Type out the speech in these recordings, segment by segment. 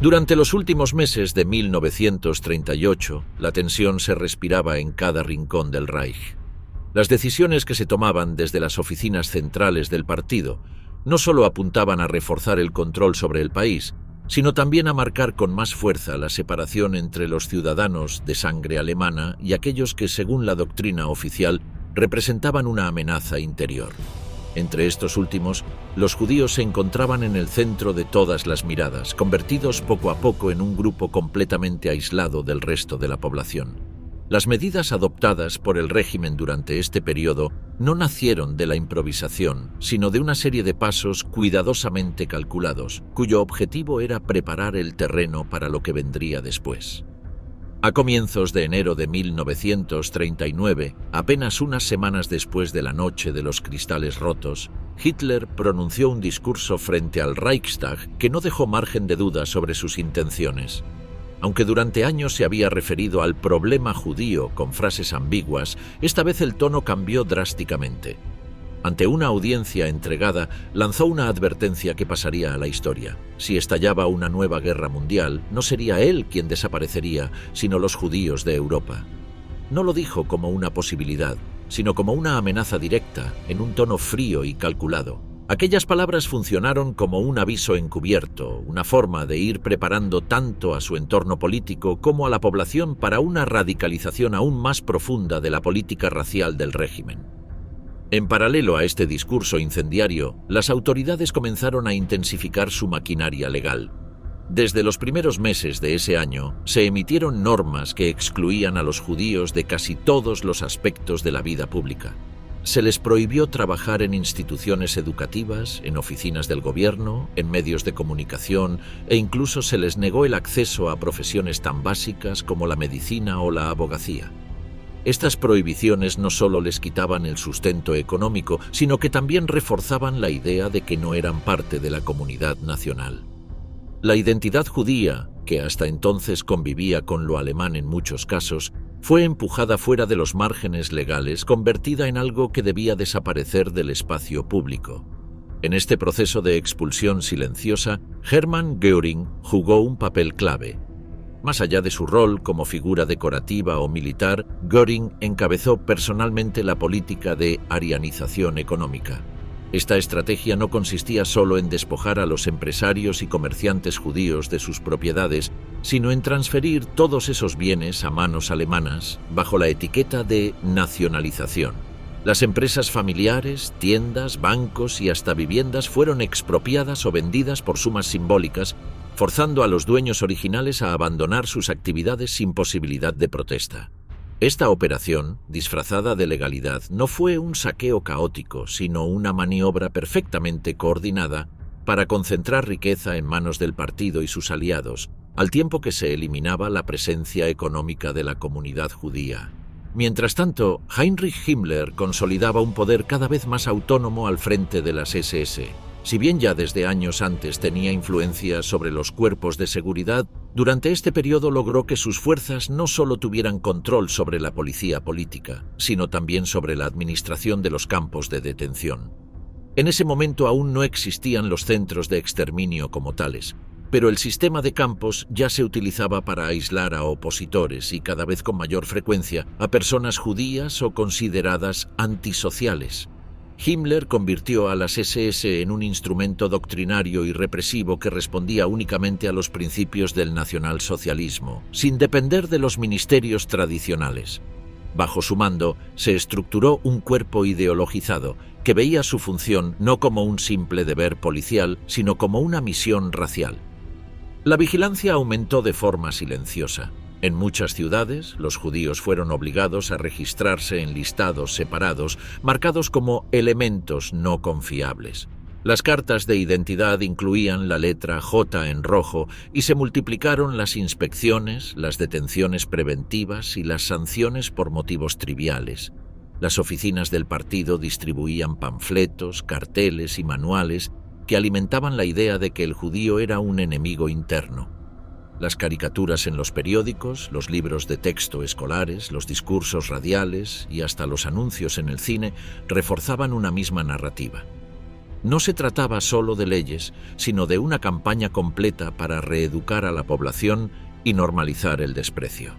Durante los últimos meses de 1938, la tensión se respiraba en cada rincón del Reich. Las decisiones que se tomaban desde las oficinas centrales del partido no solo apuntaban a reforzar el control sobre el país, sino también a marcar con más fuerza la separación entre los ciudadanos de sangre alemana y aquellos que, según la doctrina oficial, representaban una amenaza interior. Entre estos últimos, los judíos se encontraban en el centro de todas las miradas, convertidos poco a poco en un grupo completamente aislado del resto de la población. Las medidas adoptadas por el régimen durante este periodo no nacieron de la improvisación, sino de una serie de pasos cuidadosamente calculados, cuyo objetivo era preparar el terreno para lo que vendría después. A comienzos de enero de 1939, apenas unas semanas después de la Noche de los Cristales Rotos, Hitler pronunció un discurso frente al Reichstag que no dejó margen de duda sobre sus intenciones. Aunque durante años se había referido al problema judío con frases ambiguas, esta vez el tono cambió drásticamente. Ante una audiencia entregada, lanzó una advertencia que pasaría a la historia. Si estallaba una nueva guerra mundial, no sería él quien desaparecería, sino los judíos de Europa. No lo dijo como una posibilidad, sino como una amenaza directa, en un tono frío y calculado. Aquellas palabras funcionaron como un aviso encubierto, una forma de ir preparando tanto a su entorno político como a la población para una radicalización aún más profunda de la política racial del régimen. En paralelo a este discurso incendiario, las autoridades comenzaron a intensificar su maquinaria legal. Desde los primeros meses de ese año, se emitieron normas que excluían a los judíos de casi todos los aspectos de la vida pública. Se les prohibió trabajar en instituciones educativas, en oficinas del gobierno, en medios de comunicación e incluso se les negó el acceso a profesiones tan básicas como la medicina o la abogacía. Estas prohibiciones no solo les quitaban el sustento económico, sino que también reforzaban la idea de que no eran parte de la comunidad nacional. La identidad judía, que hasta entonces convivía con lo alemán en muchos casos, fue empujada fuera de los márgenes legales, convertida en algo que debía desaparecer del espacio público. En este proceso de expulsión silenciosa, Hermann Göring jugó un papel clave. Más allá de su rol como figura decorativa o militar, Göring encabezó personalmente la política de arianización económica. Esta estrategia no consistía solo en despojar a los empresarios y comerciantes judíos de sus propiedades, sino en transferir todos esos bienes a manos alemanas bajo la etiqueta de nacionalización. Las empresas familiares, tiendas, bancos y hasta viviendas fueron expropiadas o vendidas por sumas simbólicas, forzando a los dueños originales a abandonar sus actividades sin posibilidad de protesta. Esta operación, disfrazada de legalidad, no fue un saqueo caótico, sino una maniobra perfectamente coordinada para concentrar riqueza en manos del partido y sus aliados, al tiempo que se eliminaba la presencia económica de la comunidad judía. Mientras tanto, Heinrich Himmler consolidaba un poder cada vez más autónomo al frente de las SS. Si bien ya desde años antes tenía influencia sobre los cuerpos de seguridad, durante este periodo logró que sus fuerzas no solo tuvieran control sobre la policía política, sino también sobre la administración de los campos de detención. En ese momento aún no existían los centros de exterminio como tales, pero el sistema de campos ya se utilizaba para aislar a opositores y cada vez con mayor frecuencia a personas judías o consideradas antisociales. Himmler convirtió a las SS en un instrumento doctrinario y represivo que respondía únicamente a los principios del nacionalsocialismo, sin depender de los ministerios tradicionales. Bajo su mando se estructuró un cuerpo ideologizado que veía su función no como un simple deber policial, sino como una misión racial. La vigilancia aumentó de forma silenciosa. En muchas ciudades, los judíos fueron obligados a registrarse en listados separados, marcados como elementos no confiables. Las cartas de identidad incluían la letra J en rojo y se multiplicaron las inspecciones, las detenciones preventivas y las sanciones por motivos triviales. Las oficinas del partido distribuían panfletos, carteles y manuales que alimentaban la idea de que el judío era un enemigo interno. Las caricaturas en los periódicos, los libros de texto escolares, los discursos radiales y hasta los anuncios en el cine reforzaban una misma narrativa. No se trataba solo de leyes, sino de una campaña completa para reeducar a la población y normalizar el desprecio.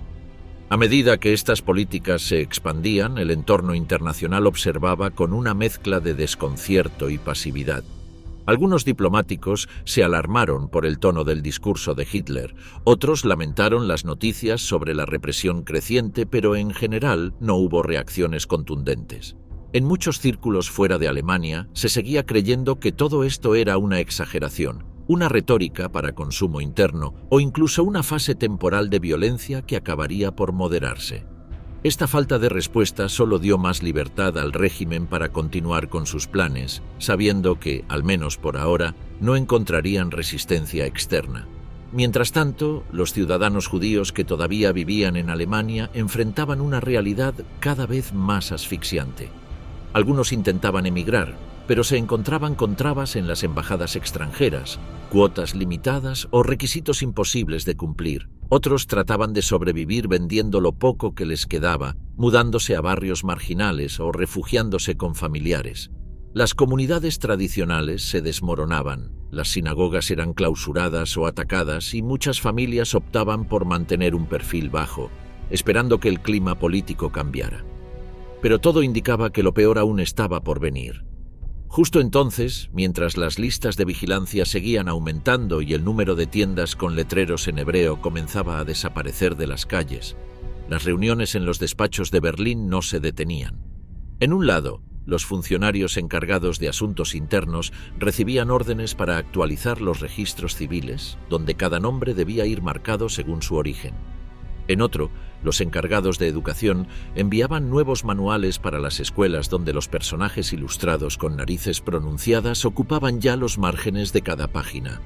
A medida que estas políticas se expandían, el entorno internacional observaba con una mezcla de desconcierto y pasividad. Algunos diplomáticos se alarmaron por el tono del discurso de Hitler, otros lamentaron las noticias sobre la represión creciente, pero en general no hubo reacciones contundentes. En muchos círculos fuera de Alemania se seguía creyendo que todo esto era una exageración, una retórica para consumo interno o incluso una fase temporal de violencia que acabaría por moderarse. Esta falta de respuesta solo dio más libertad al régimen para continuar con sus planes, sabiendo que, al menos por ahora, no encontrarían resistencia externa. Mientras tanto, los ciudadanos judíos que todavía vivían en Alemania enfrentaban una realidad cada vez más asfixiante. Algunos intentaban emigrar, pero se encontraban con trabas en las embajadas extranjeras, cuotas limitadas o requisitos imposibles de cumplir. Otros trataban de sobrevivir vendiendo lo poco que les quedaba, mudándose a barrios marginales o refugiándose con familiares. Las comunidades tradicionales se desmoronaban, las sinagogas eran clausuradas o atacadas y muchas familias optaban por mantener un perfil bajo, esperando que el clima político cambiara. Pero todo indicaba que lo peor aún estaba por venir. Justo entonces, mientras las listas de vigilancia seguían aumentando y el número de tiendas con letreros en hebreo comenzaba a desaparecer de las calles, las reuniones en los despachos de Berlín no se detenían. En un lado, los funcionarios encargados de asuntos internos recibían órdenes para actualizar los registros civiles, donde cada nombre debía ir marcado según su origen. En otro, los encargados de educación enviaban nuevos manuales para las escuelas donde los personajes ilustrados con narices pronunciadas ocupaban ya los márgenes de cada página.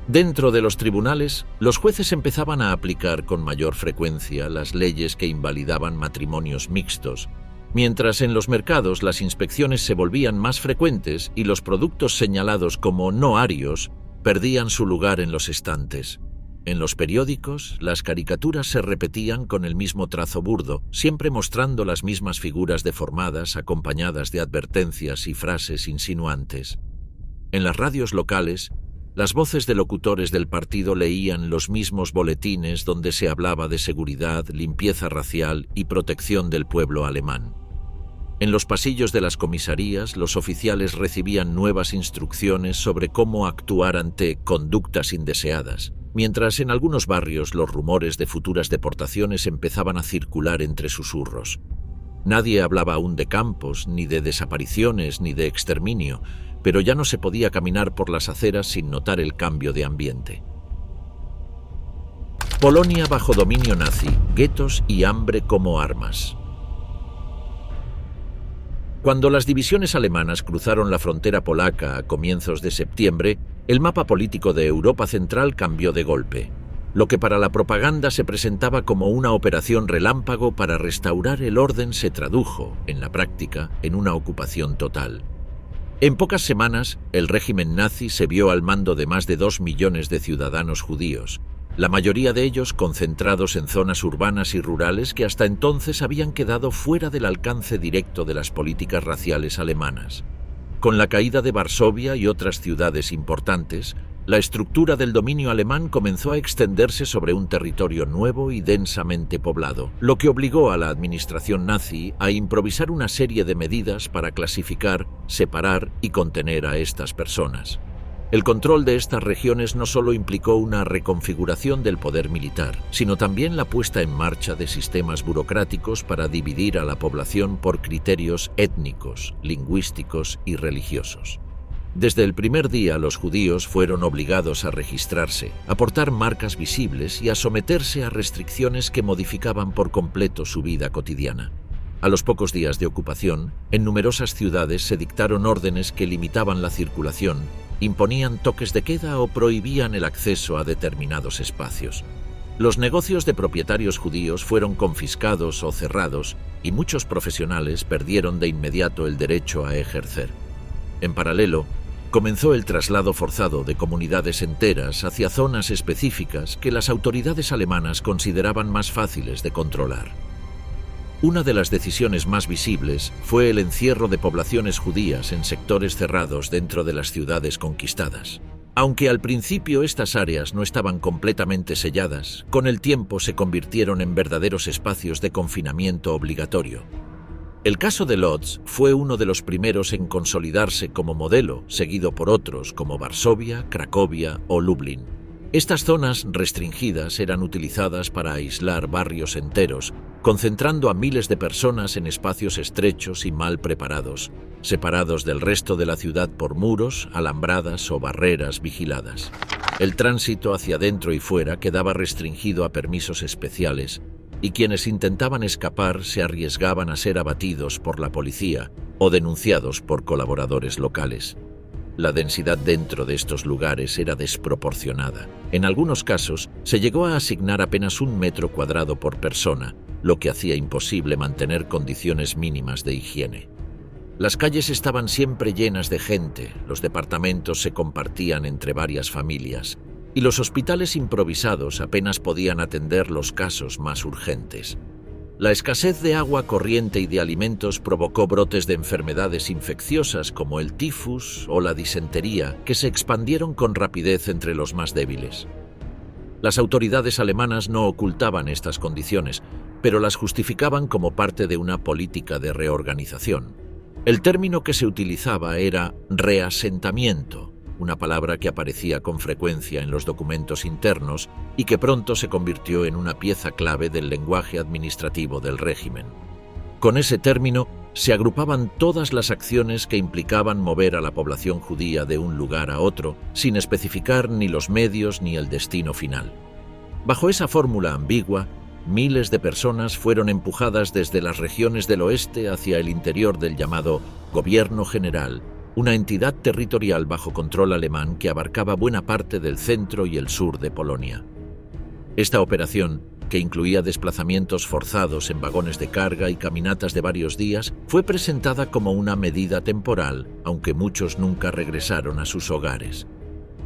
Dentro de los tribunales, los jueces empezaban a aplicar con mayor frecuencia las leyes que invalidaban matrimonios mixtos, mientras en los mercados las inspecciones se volvían más frecuentes y los productos señalados como no arios perdían su lugar en los estantes. En los periódicos, las caricaturas se repetían con el mismo trazo burdo, siempre mostrando las mismas figuras deformadas acompañadas de advertencias y frases insinuantes. En las radios locales, las voces de locutores del partido leían los mismos boletines donde se hablaba de seguridad, limpieza racial y protección del pueblo alemán. En los pasillos de las comisarías, los oficiales recibían nuevas instrucciones sobre cómo actuar ante conductas indeseadas, mientras en algunos barrios los rumores de futuras deportaciones empezaban a circular entre susurros. Nadie hablaba aún de campos, ni de desapariciones, ni de exterminio, pero ya no se podía caminar por las aceras sin notar el cambio de ambiente. Polonia bajo dominio nazi, guetos y hambre como armas. Cuando las divisiones alemanas cruzaron la frontera polaca a comienzos de septiembre, el mapa político de Europa Central cambió de golpe. Lo que para la propaganda se presentaba como una operación relámpago para restaurar el orden se tradujo, en la práctica, en una ocupación total. En pocas semanas, el régimen nazi se vio al mando de más de 2 millones de ciudadanos judíos, la mayoría de ellos concentrados en zonas urbanas y rurales que hasta entonces habían quedado fuera del alcance directo de las políticas raciales alemanas. Con la caída de Varsovia y otras ciudades importantes, la estructura del dominio alemán comenzó a extenderse sobre un territorio nuevo y densamente poblado, lo que obligó a la administración nazi a improvisar una serie de medidas para clasificar, separar y contener a estas personas. El control de estas regiones no solo implicó una reconfiguración del poder militar, sino también la puesta en marcha de sistemas burocráticos para dividir a la población por criterios étnicos, lingüísticos y religiosos. Desde el primer día, los judíos fueron obligados a registrarse, a portar marcas visibles y a someterse a restricciones que modificaban por completo su vida cotidiana. A los pocos días de ocupación, en numerosas ciudades se dictaron órdenes que limitaban la circulación, imponían toques de queda o prohibían el acceso a determinados espacios. Los negocios de propietarios judíos fueron confiscados o cerrados y muchos profesionales perdieron de inmediato el derecho a ejercer. En paralelo, comenzó el traslado forzado de comunidades enteras hacia zonas específicas que las autoridades alemanas consideraban más fáciles de controlar. Una de las decisiones más visibles fue el encierro de poblaciones judías en sectores cerrados dentro de las ciudades conquistadas. Aunque al principio estas áreas no estaban completamente selladas, con el tiempo se convirtieron en verdaderos espacios de confinamiento obligatorio. El caso de Lodz fue uno de los primeros en consolidarse como modelo, seguido por otros como Varsovia, Cracovia o Lublin. Estas zonas restringidas eran utilizadas para aislar barrios enteros, concentrando a miles de personas en espacios estrechos y mal preparados, separados del resto de la ciudad por muros, alambradas o barreras vigiladas. El tránsito hacia dentro y fuera quedaba restringido a permisos especiales, y quienes intentaban escapar se arriesgaban a ser abatidos por la policía o denunciados por colaboradores locales. La densidad dentro de estos lugares era desproporcionada. En algunos casos, se llegó a asignar apenas 1 metro cuadrado por persona, lo que hacía imposible mantener condiciones mínimas de higiene. Las calles estaban siempre llenas de gente, los departamentos se compartían entre varias familias, y los hospitales improvisados apenas podían atender los casos más urgentes. La escasez de agua corriente y de alimentos provocó brotes de enfermedades infecciosas como el tifus o la disentería, que se expandieron con rapidez entre los más débiles. Las autoridades alemanas no ocultaban estas condiciones, pero las justificaban como parte de una política de reorganización. El término que se utilizaba era reasentamiento, una palabra que aparecía con frecuencia en los documentos internos y que pronto se convirtió en una pieza clave del lenguaje administrativo del régimen. Con ese término se agrupaban todas las acciones que implicaban mover a la población judía de un lugar a otro, sin especificar ni los medios ni el destino final. Bajo esa fórmula ambigua, miles de personas fueron empujadas desde las regiones del oeste hacia el interior del llamado Gobierno General, una entidad territorial bajo control alemán que abarcaba buena parte del centro y el sur de Polonia. Esta operación, que incluía desplazamientos forzados en vagones de carga y caminatas de varios días, fue presentada como una medida temporal, aunque muchos nunca regresaron a sus hogares.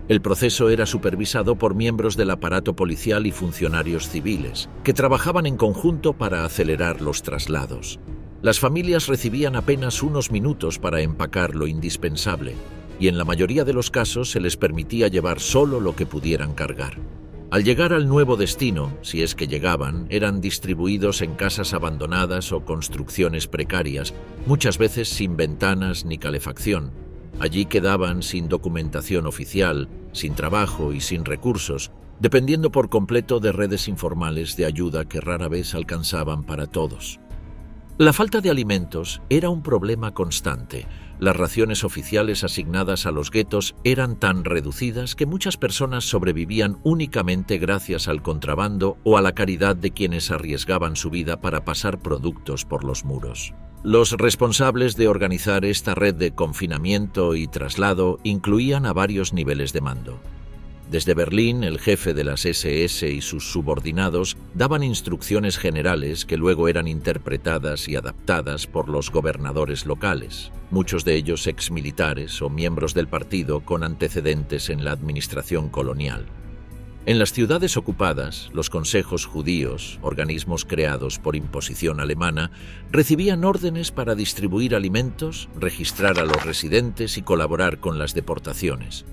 El proceso era supervisado por miembros del aparato policial y funcionarios civiles, que trabajaban en conjunto para acelerar los traslados. Las familias recibían apenas unos minutos para empacar lo indispensable, y en la mayoría de los casos se les permitía llevar solo lo que pudieran cargar. Al llegar al nuevo destino, si es que llegaban, eran distribuidos en casas abandonadas o construcciones precarias, muchas veces sin ventanas ni calefacción. Allí quedaban sin documentación oficial, sin trabajo y sin recursos, dependiendo por completo de redes informales de ayuda que rara vez alcanzaban para todos. La falta de alimentos era un problema constante. Las raciones oficiales asignadas a los guetos eran tan reducidas que muchas personas sobrevivían únicamente gracias al contrabando o a la caridad de quienes arriesgaban su vida para pasar productos por los muros. Los responsables de organizar esta red de confinamiento y traslado incluían a varios niveles de mando. Desde Berlín, el jefe de las SS y sus subordinados daban instrucciones generales que luego eran interpretadas y adaptadas por los gobernadores locales, muchos de ellos exmilitares o miembros del partido con antecedentes en la administración colonial. En las ciudades ocupadas, los consejos judíos, organismos creados por imposición alemana, recibían órdenes para distribuir alimentos, registrar a los residentes y colaborar con las deportaciones.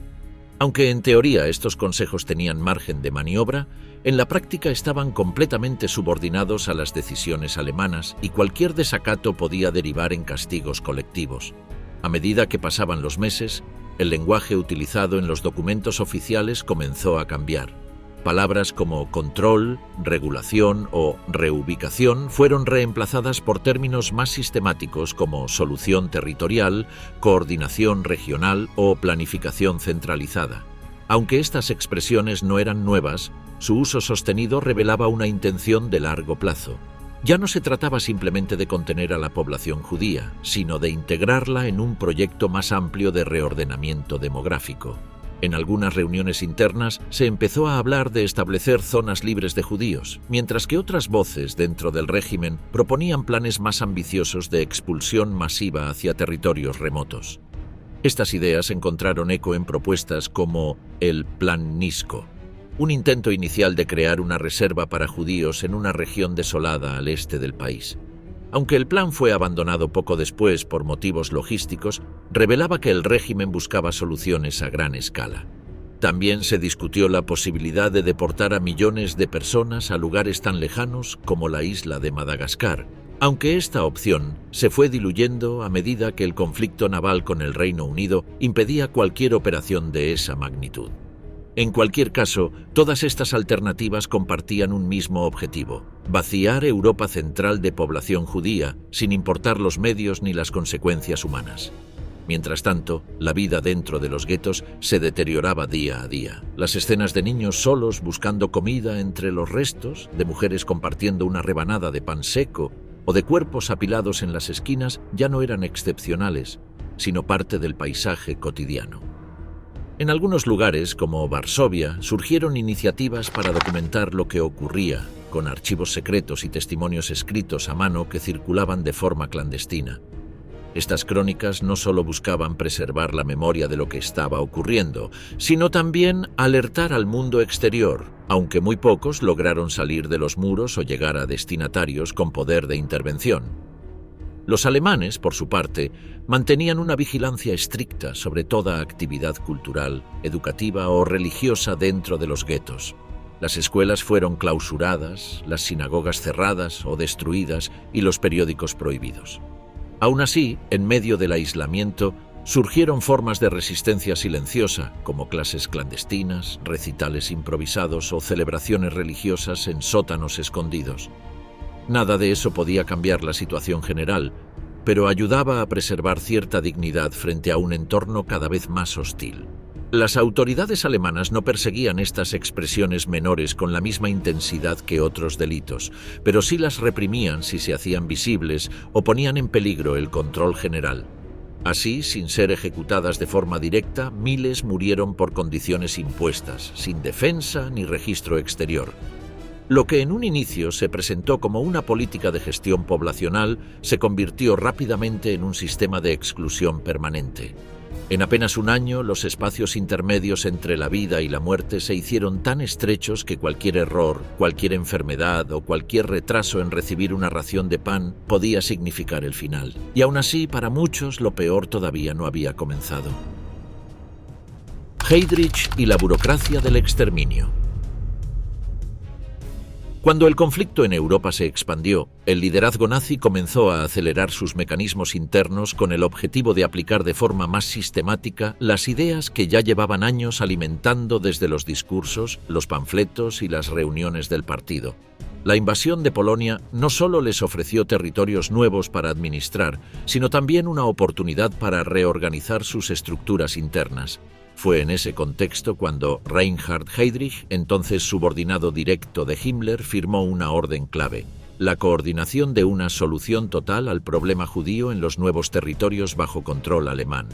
Aunque en teoría estos consejos tenían margen de maniobra, en la práctica estaban completamente subordinados a las decisiones alemanas y cualquier desacato podía derivar en castigos colectivos. A medida que pasaban los meses, el lenguaje utilizado en los documentos oficiales comenzó a cambiar. Palabras como control, regulación o reubicación fueron reemplazadas por términos más sistemáticos como solución territorial, coordinación regional o planificación centralizada. Aunque estas expresiones no eran nuevas, su uso sostenido revelaba una intención de largo plazo. Ya no se trataba simplemente de contener a la población judía, sino de integrarla en un proyecto más amplio de reordenamiento demográfico. En algunas reuniones internas se empezó a hablar de establecer zonas libres de judíos, mientras que otras voces dentro del régimen proponían planes más ambiciosos de expulsión masiva hacia territorios remotos. Estas ideas encontraron eco en propuestas como el Plan Nisko, un intento inicial de crear una reserva para judíos en una región desolada al este del país. Aunque el plan fue abandonado poco después por motivos logísticos, revelaba que el régimen buscaba soluciones a gran escala. También se discutió la posibilidad de deportar a millones de personas a lugares tan lejanos como la isla de Madagascar, aunque esta opción se fue diluyendo a medida que el conflicto naval con el Reino Unido impedía cualquier operación de esa magnitud. En cualquier caso, todas estas alternativas compartían un mismo objetivo: vaciar Europa central de población judía, sin importar los medios ni las consecuencias humanas. Mientras tanto, la vida dentro de los guetos se deterioraba día a día. Las escenas de niños solos buscando comida entre los restos, de mujeres compartiendo una rebanada de pan seco o de cuerpos apilados en las esquinas ya no eran excepcionales, sino parte del paisaje cotidiano. En algunos lugares, como Varsovia, surgieron iniciativas para documentar lo que ocurría, con archivos secretos y testimonios escritos a mano que circulaban de forma clandestina. Estas crónicas no solo buscaban preservar la memoria de lo que estaba ocurriendo, sino también alertar al mundo exterior, aunque muy pocos lograron salir de los muros o llegar a destinatarios con poder de intervención. Los alemanes, por su parte, mantenían una vigilancia estricta sobre toda actividad cultural, educativa o religiosa dentro de los guetos. Las escuelas fueron clausuradas, las sinagogas cerradas o destruidas y los periódicos prohibidos. Aún así, en medio del aislamiento, surgieron formas de resistencia silenciosa, como clases clandestinas, recitales improvisados o celebraciones religiosas en sótanos escondidos. Nada de eso podía cambiar la situación general, pero ayudaba a preservar cierta dignidad frente a un entorno cada vez más hostil. Las autoridades alemanas no perseguían estas expresiones menores con la misma intensidad que otros delitos, pero sí las reprimían si se hacían visibles o ponían en peligro el control general. Así, sin ser ejecutadas de forma directa, miles murieron por condiciones impuestas, sin defensa ni registro exterior. Lo que en un inicio se presentó como una política de gestión poblacional se convirtió rápidamente en un sistema de exclusión permanente. En apenas un año, los espacios intermedios entre la vida y la muerte se hicieron tan estrechos que cualquier error, cualquier enfermedad o cualquier retraso en recibir una ración de pan podía significar el final. Y aún así, para muchos, lo peor todavía no había comenzado. Heydrich y la burocracia del exterminio. Cuando el conflicto en Europa se expandió, el liderazgo nazi comenzó a acelerar sus mecanismos internos con el objetivo de aplicar de forma más sistemática las ideas que ya llevaban años alimentando desde los discursos, los panfletos y las reuniones del partido. La invasión de Polonia no solo les ofreció territorios nuevos para administrar, sino también una oportunidad para reorganizar sus estructuras internas. Fue en ese contexto cuando Reinhard Heydrich, entonces subordinado directo de Himmler, firmó una orden clave: la coordinación de una solución total al problema judío en los nuevos territorios bajo control alemán.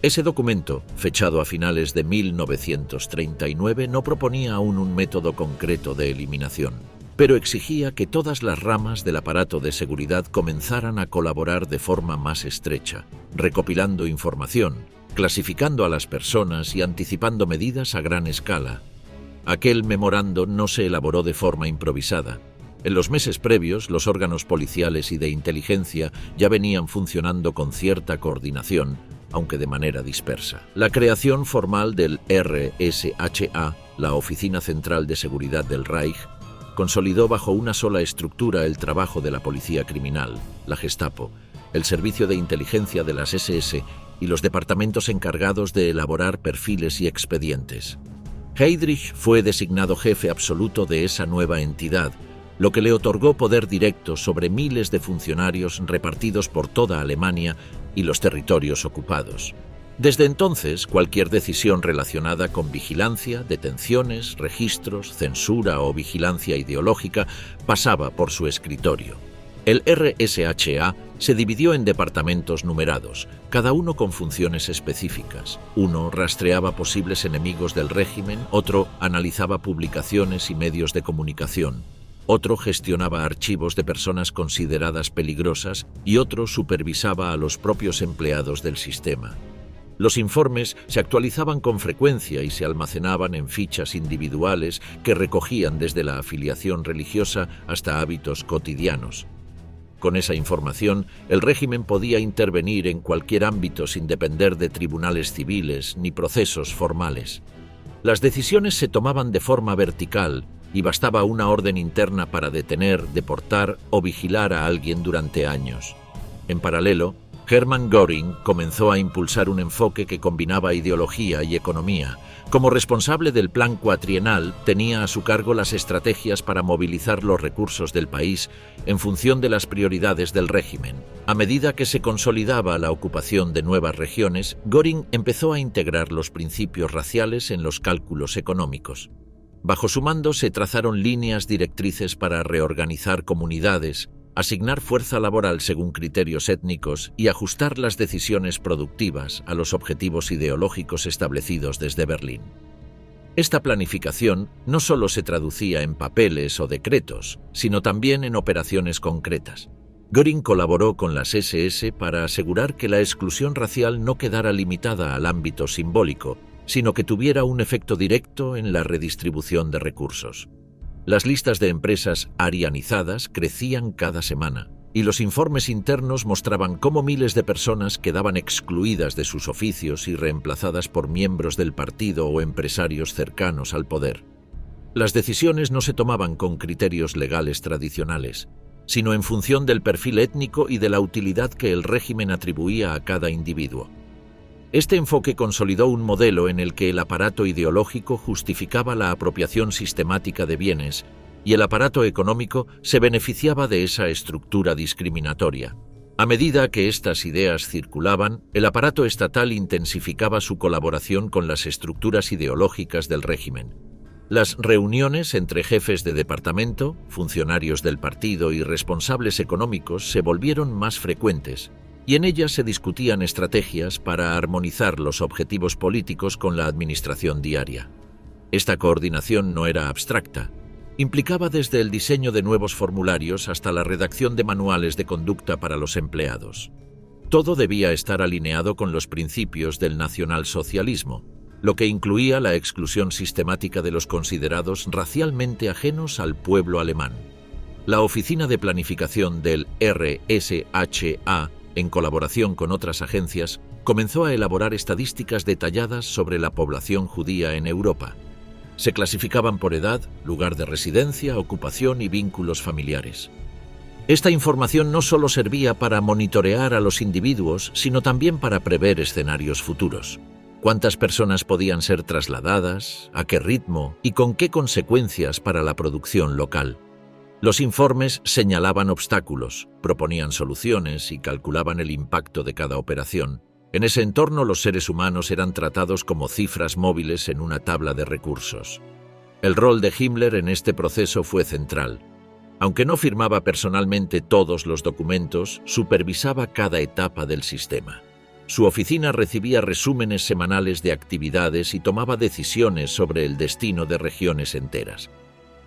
Ese documento, fechado a finales de 1939, no proponía aún un método concreto de eliminación, pero exigía que todas las ramas del aparato de seguridad comenzaran a colaborar de forma más estrecha, recopilando información, clasificando a las personas y anticipando medidas a gran escala. Aquel memorando no se elaboró de forma improvisada. En los meses previos, los órganos policiales y de inteligencia ya venían funcionando con cierta coordinación, aunque de manera dispersa. La creación formal del RSHA, la Oficina Central de Seguridad del Reich, consolidó bajo una sola estructura el trabajo de la policía criminal, la Gestapo, el servicio de inteligencia de las SS y los departamentos encargados de elaborar perfiles y expedientes. Heydrich fue designado jefe absoluto de esa nueva entidad, lo que le otorgó poder directo sobre miles de funcionarios repartidos por toda Alemania y los territorios ocupados. Desde entonces, cualquier decisión relacionada con vigilancia, detenciones, registros, censura o vigilancia ideológica pasaba por su escritorio. El RSHA se dividió en departamentos numerados, cada uno con funciones específicas. Uno rastreaba posibles enemigos del régimen, otro analizaba publicaciones y medios de comunicación, otro gestionaba archivos de personas consideradas peligrosas y otro supervisaba a los propios empleados del sistema. Los informes se actualizaban con frecuencia y se almacenaban en fichas individuales que recogían desde la afiliación religiosa hasta hábitos cotidianos. Con esa información, el régimen podía intervenir en cualquier ámbito sin depender de tribunales civiles ni procesos formales. Las decisiones se tomaban de forma vertical y bastaba una orden interna para detener, deportar o vigilar a alguien durante años. En paralelo, Hermann Göring comenzó a impulsar un enfoque que combinaba ideología y economía. Como responsable del Plan Cuatrienal, tenía a su cargo las estrategias para movilizar los recursos del país en función de las prioridades del régimen. A medida que se consolidaba la ocupación de nuevas regiones, Göring empezó a integrar los principios raciales en los cálculos económicos. Bajo su mando se trazaron líneas directrices para reorganizar comunidades, asignar fuerza laboral según criterios étnicos y ajustar las decisiones productivas a los objetivos ideológicos establecidos desde Berlín. Esta planificación no solo se traducía en papeles o decretos, sino también en operaciones concretas. Göring colaboró con las SS para asegurar que la exclusión racial no quedara limitada al ámbito simbólico, sino que tuviera un efecto directo en la redistribución de recursos. Las listas de empresas arianizadas crecían cada semana, y los informes internos mostraban cómo miles de personas quedaban excluidas de sus oficios y reemplazadas por miembros del partido o empresarios cercanos al poder. Las decisiones no se tomaban con criterios legales tradicionales, sino en función del perfil étnico y de la utilidad que el régimen atribuía a cada individuo. Este enfoque consolidó un modelo en el que el aparato ideológico justificaba la apropiación sistemática de bienes y el aparato económico se beneficiaba de esa estructura discriminatoria. A medida que estas ideas circulaban, el aparato estatal intensificaba su colaboración con las estructuras ideológicas del régimen. Las reuniones entre jefes de departamento, funcionarios del partido y responsables económicos se volvieron más frecuentes, y en ellas se discutían estrategias para armonizar los objetivos políticos con la administración diaria. Esta coordinación no era abstracta. Implicaba desde el diseño de nuevos formularios hasta la redacción de manuales de conducta para los empleados. Todo debía estar alineado con los principios del nacionalsocialismo, lo que incluía la exclusión sistemática de los considerados racialmente ajenos al pueblo alemán. La Oficina de Planificación del RSHA, en colaboración con otras agencias, comenzó a elaborar estadísticas detalladas sobre la población judía en Europa. Se clasificaban por edad, lugar de residencia, ocupación y vínculos familiares. Esta información no solo servía para monitorear a los individuos, sino también para prever escenarios futuros. ¿Cuántas personas podían ser trasladadas? ¿A qué ritmo? ¿Y con qué consecuencias para la producción local? Los informes señalaban obstáculos, proponían soluciones y calculaban el impacto de cada operación. En ese entorno, los seres humanos eran tratados como cifras móviles en una tabla de recursos. El rol de Himmler en este proceso fue central. Aunque no firmaba personalmente todos los documentos, supervisaba cada etapa del sistema. Su oficina recibía resúmenes semanales de actividades y tomaba decisiones sobre el destino de regiones enteras.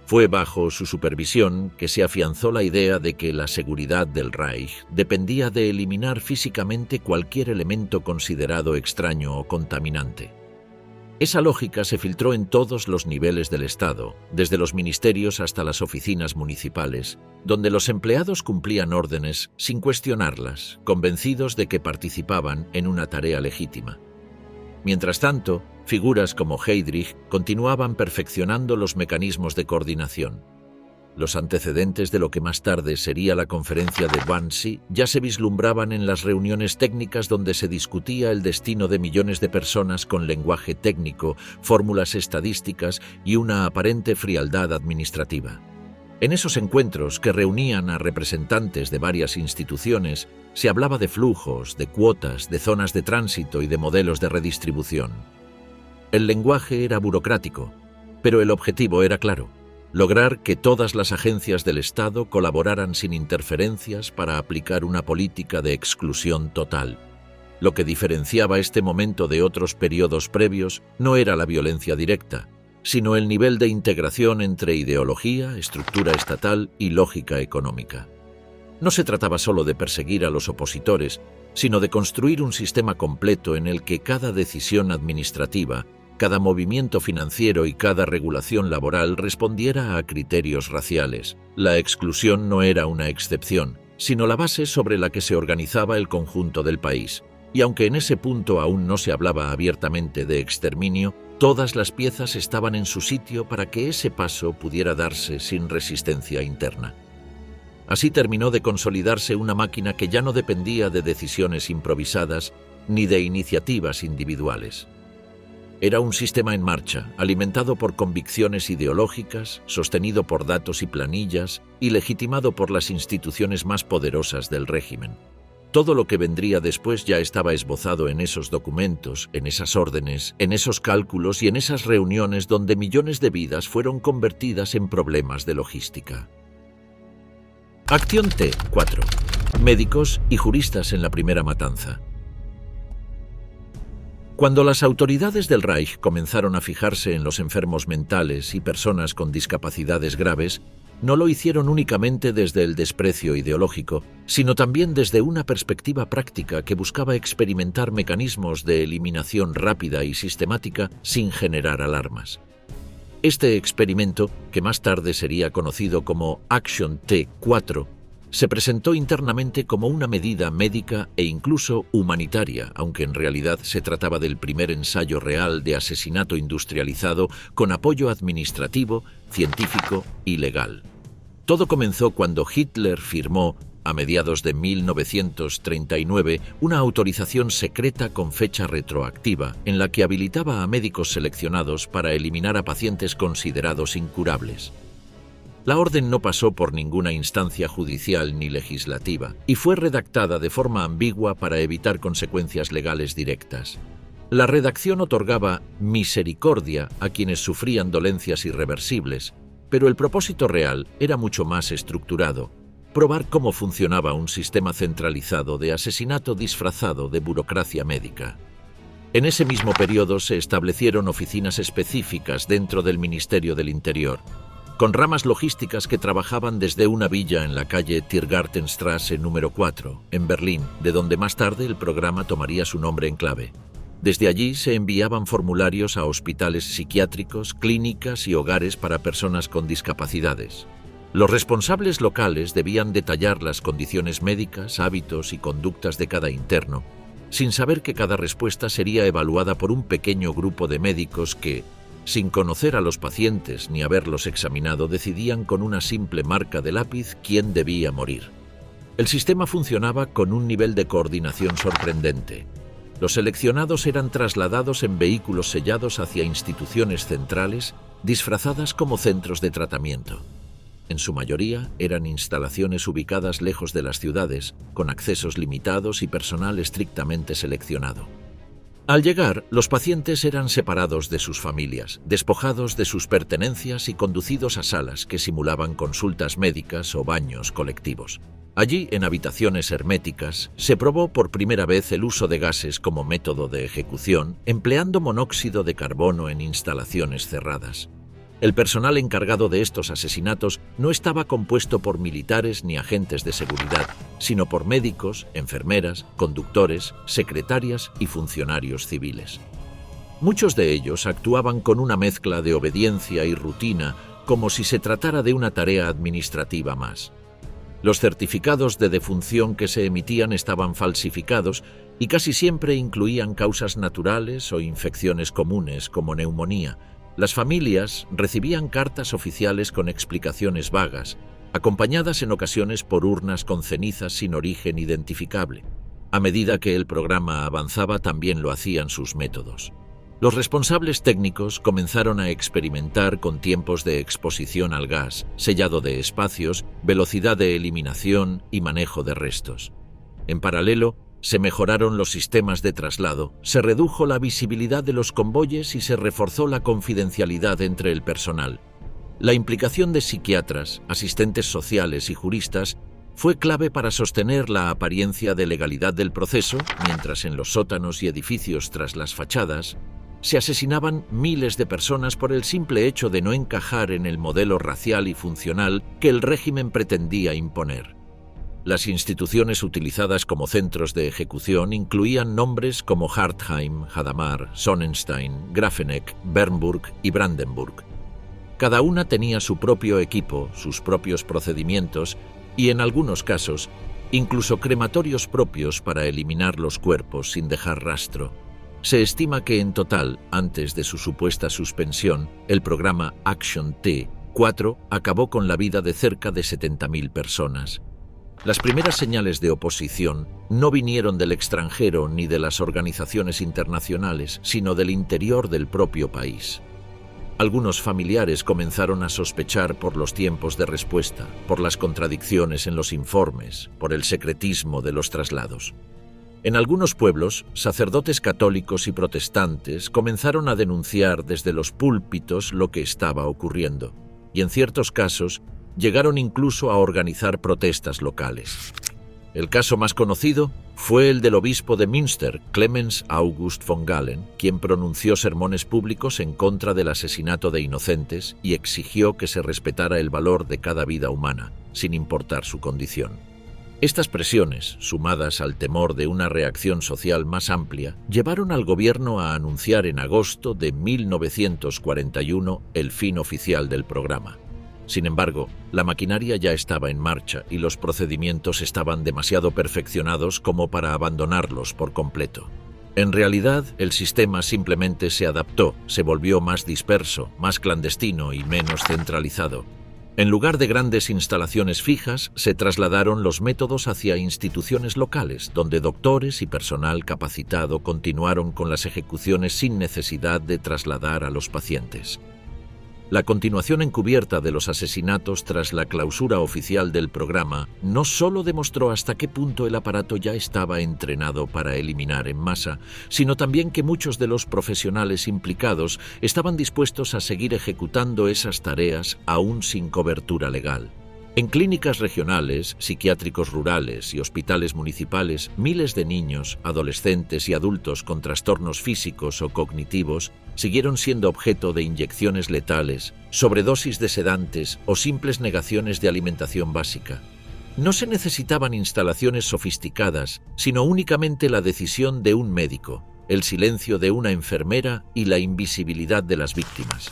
Fue bajo su supervisión que se afianzó la idea de que la seguridad del Reich dependía de eliminar físicamente cualquier elemento considerado extraño o contaminante. Esa lógica se filtró en todos los niveles del Estado, desde los ministerios hasta las oficinas municipales, donde los empleados cumplían órdenes sin cuestionarlas, convencidos de que participaban en una tarea legítima. Mientras tanto, figuras como Heydrich continuaban perfeccionando los mecanismos de coordinación. Los antecedentes de lo que más tarde sería la conferencia de Wannsee ya se vislumbraban en las reuniones técnicas donde se discutía el destino de millones de personas con lenguaje técnico, fórmulas estadísticas y una aparente frialdad administrativa. En esos encuentros, que reunían a representantes de varias instituciones, se hablaba de flujos, de cuotas, de zonas de tránsito y de modelos de redistribución. El lenguaje era burocrático, pero el objetivo era claro: lograr que todas las agencias del Estado colaboraran sin interferencias para aplicar una política de exclusión total. Lo que diferenciaba este momento de otros periodos previos no era la violencia directa, sino el nivel de integración entre ideología, estructura estatal y lógica económica. No se trataba solo de perseguir a los opositores, sino de construir un sistema completo en el que cada decisión administrativa, cada movimiento financiero y cada regulación laboral respondiera a criterios raciales. La exclusión no era una excepción, sino la base sobre la que se organizaba el conjunto del país. Y aunque en ese punto aún no se hablaba abiertamente de exterminio, todas las piezas estaban en su sitio para que ese paso pudiera darse sin resistencia interna. Así terminó de consolidarse una máquina que ya no dependía de decisiones improvisadas ni de iniciativas individuales. Era un sistema en marcha, alimentado por convicciones ideológicas, sostenido por datos y planillas y legitimado por las instituciones más poderosas del régimen. Todo lo que vendría después ya estaba esbozado en esos documentos, en esas órdenes, en esos cálculos y en esas reuniones donde millones de vidas fueron convertidas en problemas de logística. Acción T4. Médicos y juristas en la primera matanza. Cuando las autoridades del Reich comenzaron a fijarse en los enfermos mentales y personas con discapacidades graves, no lo hicieron únicamente desde el desprecio ideológico, sino también desde una perspectiva práctica que buscaba experimentar mecanismos de eliminación rápida y sistemática sin generar alarmas. Este experimento, que más tarde sería conocido como Action T4, se presentó internamente como una medida médica e incluso humanitaria, aunque en realidad se trataba del primer ensayo real de asesinato industrializado con apoyo administrativo, científico y legal. Todo comenzó cuando Hitler firmó, a mediados de 1939, una autorización secreta con fecha retroactiva en la que habilitaba a médicos seleccionados para eliminar a pacientes considerados incurables. La orden no pasó por ninguna instancia judicial ni legislativa y fue redactada de forma ambigua para evitar consecuencias legales directas. La redacción otorgaba misericordia a quienes sufrían dolencias irreversibles, pero el propósito real era mucho más estructurado: probar cómo funcionaba un sistema centralizado de asesinato disfrazado de burocracia médica. En ese mismo periodo se establecieron oficinas específicas dentro del Ministerio del Interior, con ramas logísticas que trabajaban desde una villa en la calle Tiergartenstraße número 4, en Berlín, de donde más tarde el programa tomaría su nombre en clave. Desde allí se enviaban formularios a hospitales psiquiátricos, clínicas y hogares para personas con discapacidades. Los responsables locales debían detallar las condiciones médicas, hábitos y conductas de cada interno, sin saber que cada respuesta sería evaluada por un pequeño grupo de médicos que, sin conocer a los pacientes ni haberlos examinado, decidían con una simple marca de lápiz quién debía morir. El sistema funcionaba con un nivel de coordinación sorprendente. Los seleccionados eran trasladados en vehículos sellados hacia instituciones centrales, disfrazadas como centros de tratamiento. En su mayoría eran instalaciones ubicadas lejos de las ciudades, con accesos limitados y personal estrictamente seleccionado. Al llegar, los pacientes eran separados de sus familias, despojados de sus pertenencias y conducidos a salas que simulaban consultas médicas o baños colectivos. Allí, en habitaciones herméticas, se probó por primera vez el uso de gases como método de ejecución, empleando monóxido de carbono en instalaciones cerradas. El personal encargado de estos asesinatos no estaba compuesto por militares ni agentes de seguridad, sino por médicos, enfermeras, conductores, secretarias y funcionarios civiles. Muchos de ellos actuaban con una mezcla de obediencia y rutina, como si se tratara de una tarea administrativa más. Los certificados de defunción que se emitían estaban falsificados y casi siempre incluían causas naturales o infecciones comunes como neumonía. Las familias recibían cartas oficiales con explicaciones vagas, acompañadas en ocasiones por urnas con cenizas sin origen identificable. A medida que el programa avanzaba, también lo hacían sus métodos. Los responsables técnicos comenzaron a experimentar con tiempos de exposición al gas, sellado de espacios, velocidad de eliminación y manejo de restos. En paralelo, se mejoraron los sistemas de traslado, se redujo la visibilidad de los convoyes y se reforzó la confidencialidad entre el personal. La implicación de psiquiatras, asistentes sociales y juristas fue clave para sostener la apariencia de legalidad del proceso, mientras en los sótanos y edificios tras las fachadas se asesinaban miles de personas por el simple hecho de no encajar en el modelo racial y funcional que el régimen pretendía imponer. Las instituciones utilizadas como centros de ejecución incluían nombres como Hartheim, Hadamar, Sonnenstein, Grafeneck, Bernburg y Brandenburg. Cada una tenía su propio equipo, sus propios procedimientos y en algunos casos, incluso crematorios propios para eliminar los cuerpos sin dejar rastro. Se estima que en total, antes de su supuesta suspensión, el programa Action T4 acabó con la vida de cerca de 70.000 personas. Las primeras señales de oposición no vinieron del extranjero ni de las organizaciones internacionales, sino del interior del propio país. Algunos familiares comenzaron a sospechar por los tiempos de respuesta, por las contradicciones en los informes, por el secretismo de los traslados. En algunos pueblos, sacerdotes católicos y protestantes comenzaron a denunciar desde los púlpitos lo que estaba ocurriendo, y en ciertos casos llegaron incluso a organizar protestas locales. El caso más conocido fue el del obispo de Münster, Clemens August von Galen, quien pronunció sermones públicos en contra del asesinato de inocentes y exigió que se respetara el valor de cada vida humana, sin importar su condición. Estas presiones, sumadas al temor de una reacción social más amplia, llevaron al gobierno a anunciar en agosto de 1941 el fin oficial del programa. Sin embargo, la maquinaria ya estaba en marcha y los procedimientos estaban demasiado perfeccionados como para abandonarlos por completo. En realidad, el sistema simplemente se adaptó, se volvió más disperso, más clandestino y menos centralizado. En lugar de grandes instalaciones fijas, se trasladaron los métodos hacia instituciones locales, donde doctores y personal capacitado continuaron con las ejecuciones sin necesidad de trasladar a los pacientes. La continuación encubierta de los asesinatos tras la clausura oficial del programa no solo demostró hasta qué punto el aparato ya estaba entrenado para eliminar en masa, sino también que muchos de los profesionales implicados estaban dispuestos a seguir ejecutando esas tareas aún sin cobertura legal. En clínicas regionales, psiquiátricos rurales y hospitales municipales, miles de niños, adolescentes y adultos con trastornos físicos o cognitivos siguieron siendo objeto de inyecciones letales, sobredosis de sedantes o simples negaciones de alimentación básica. No se necesitaban instalaciones sofisticadas, sino únicamente la decisión de un médico, el silencio de una enfermera y la invisibilidad de las víctimas.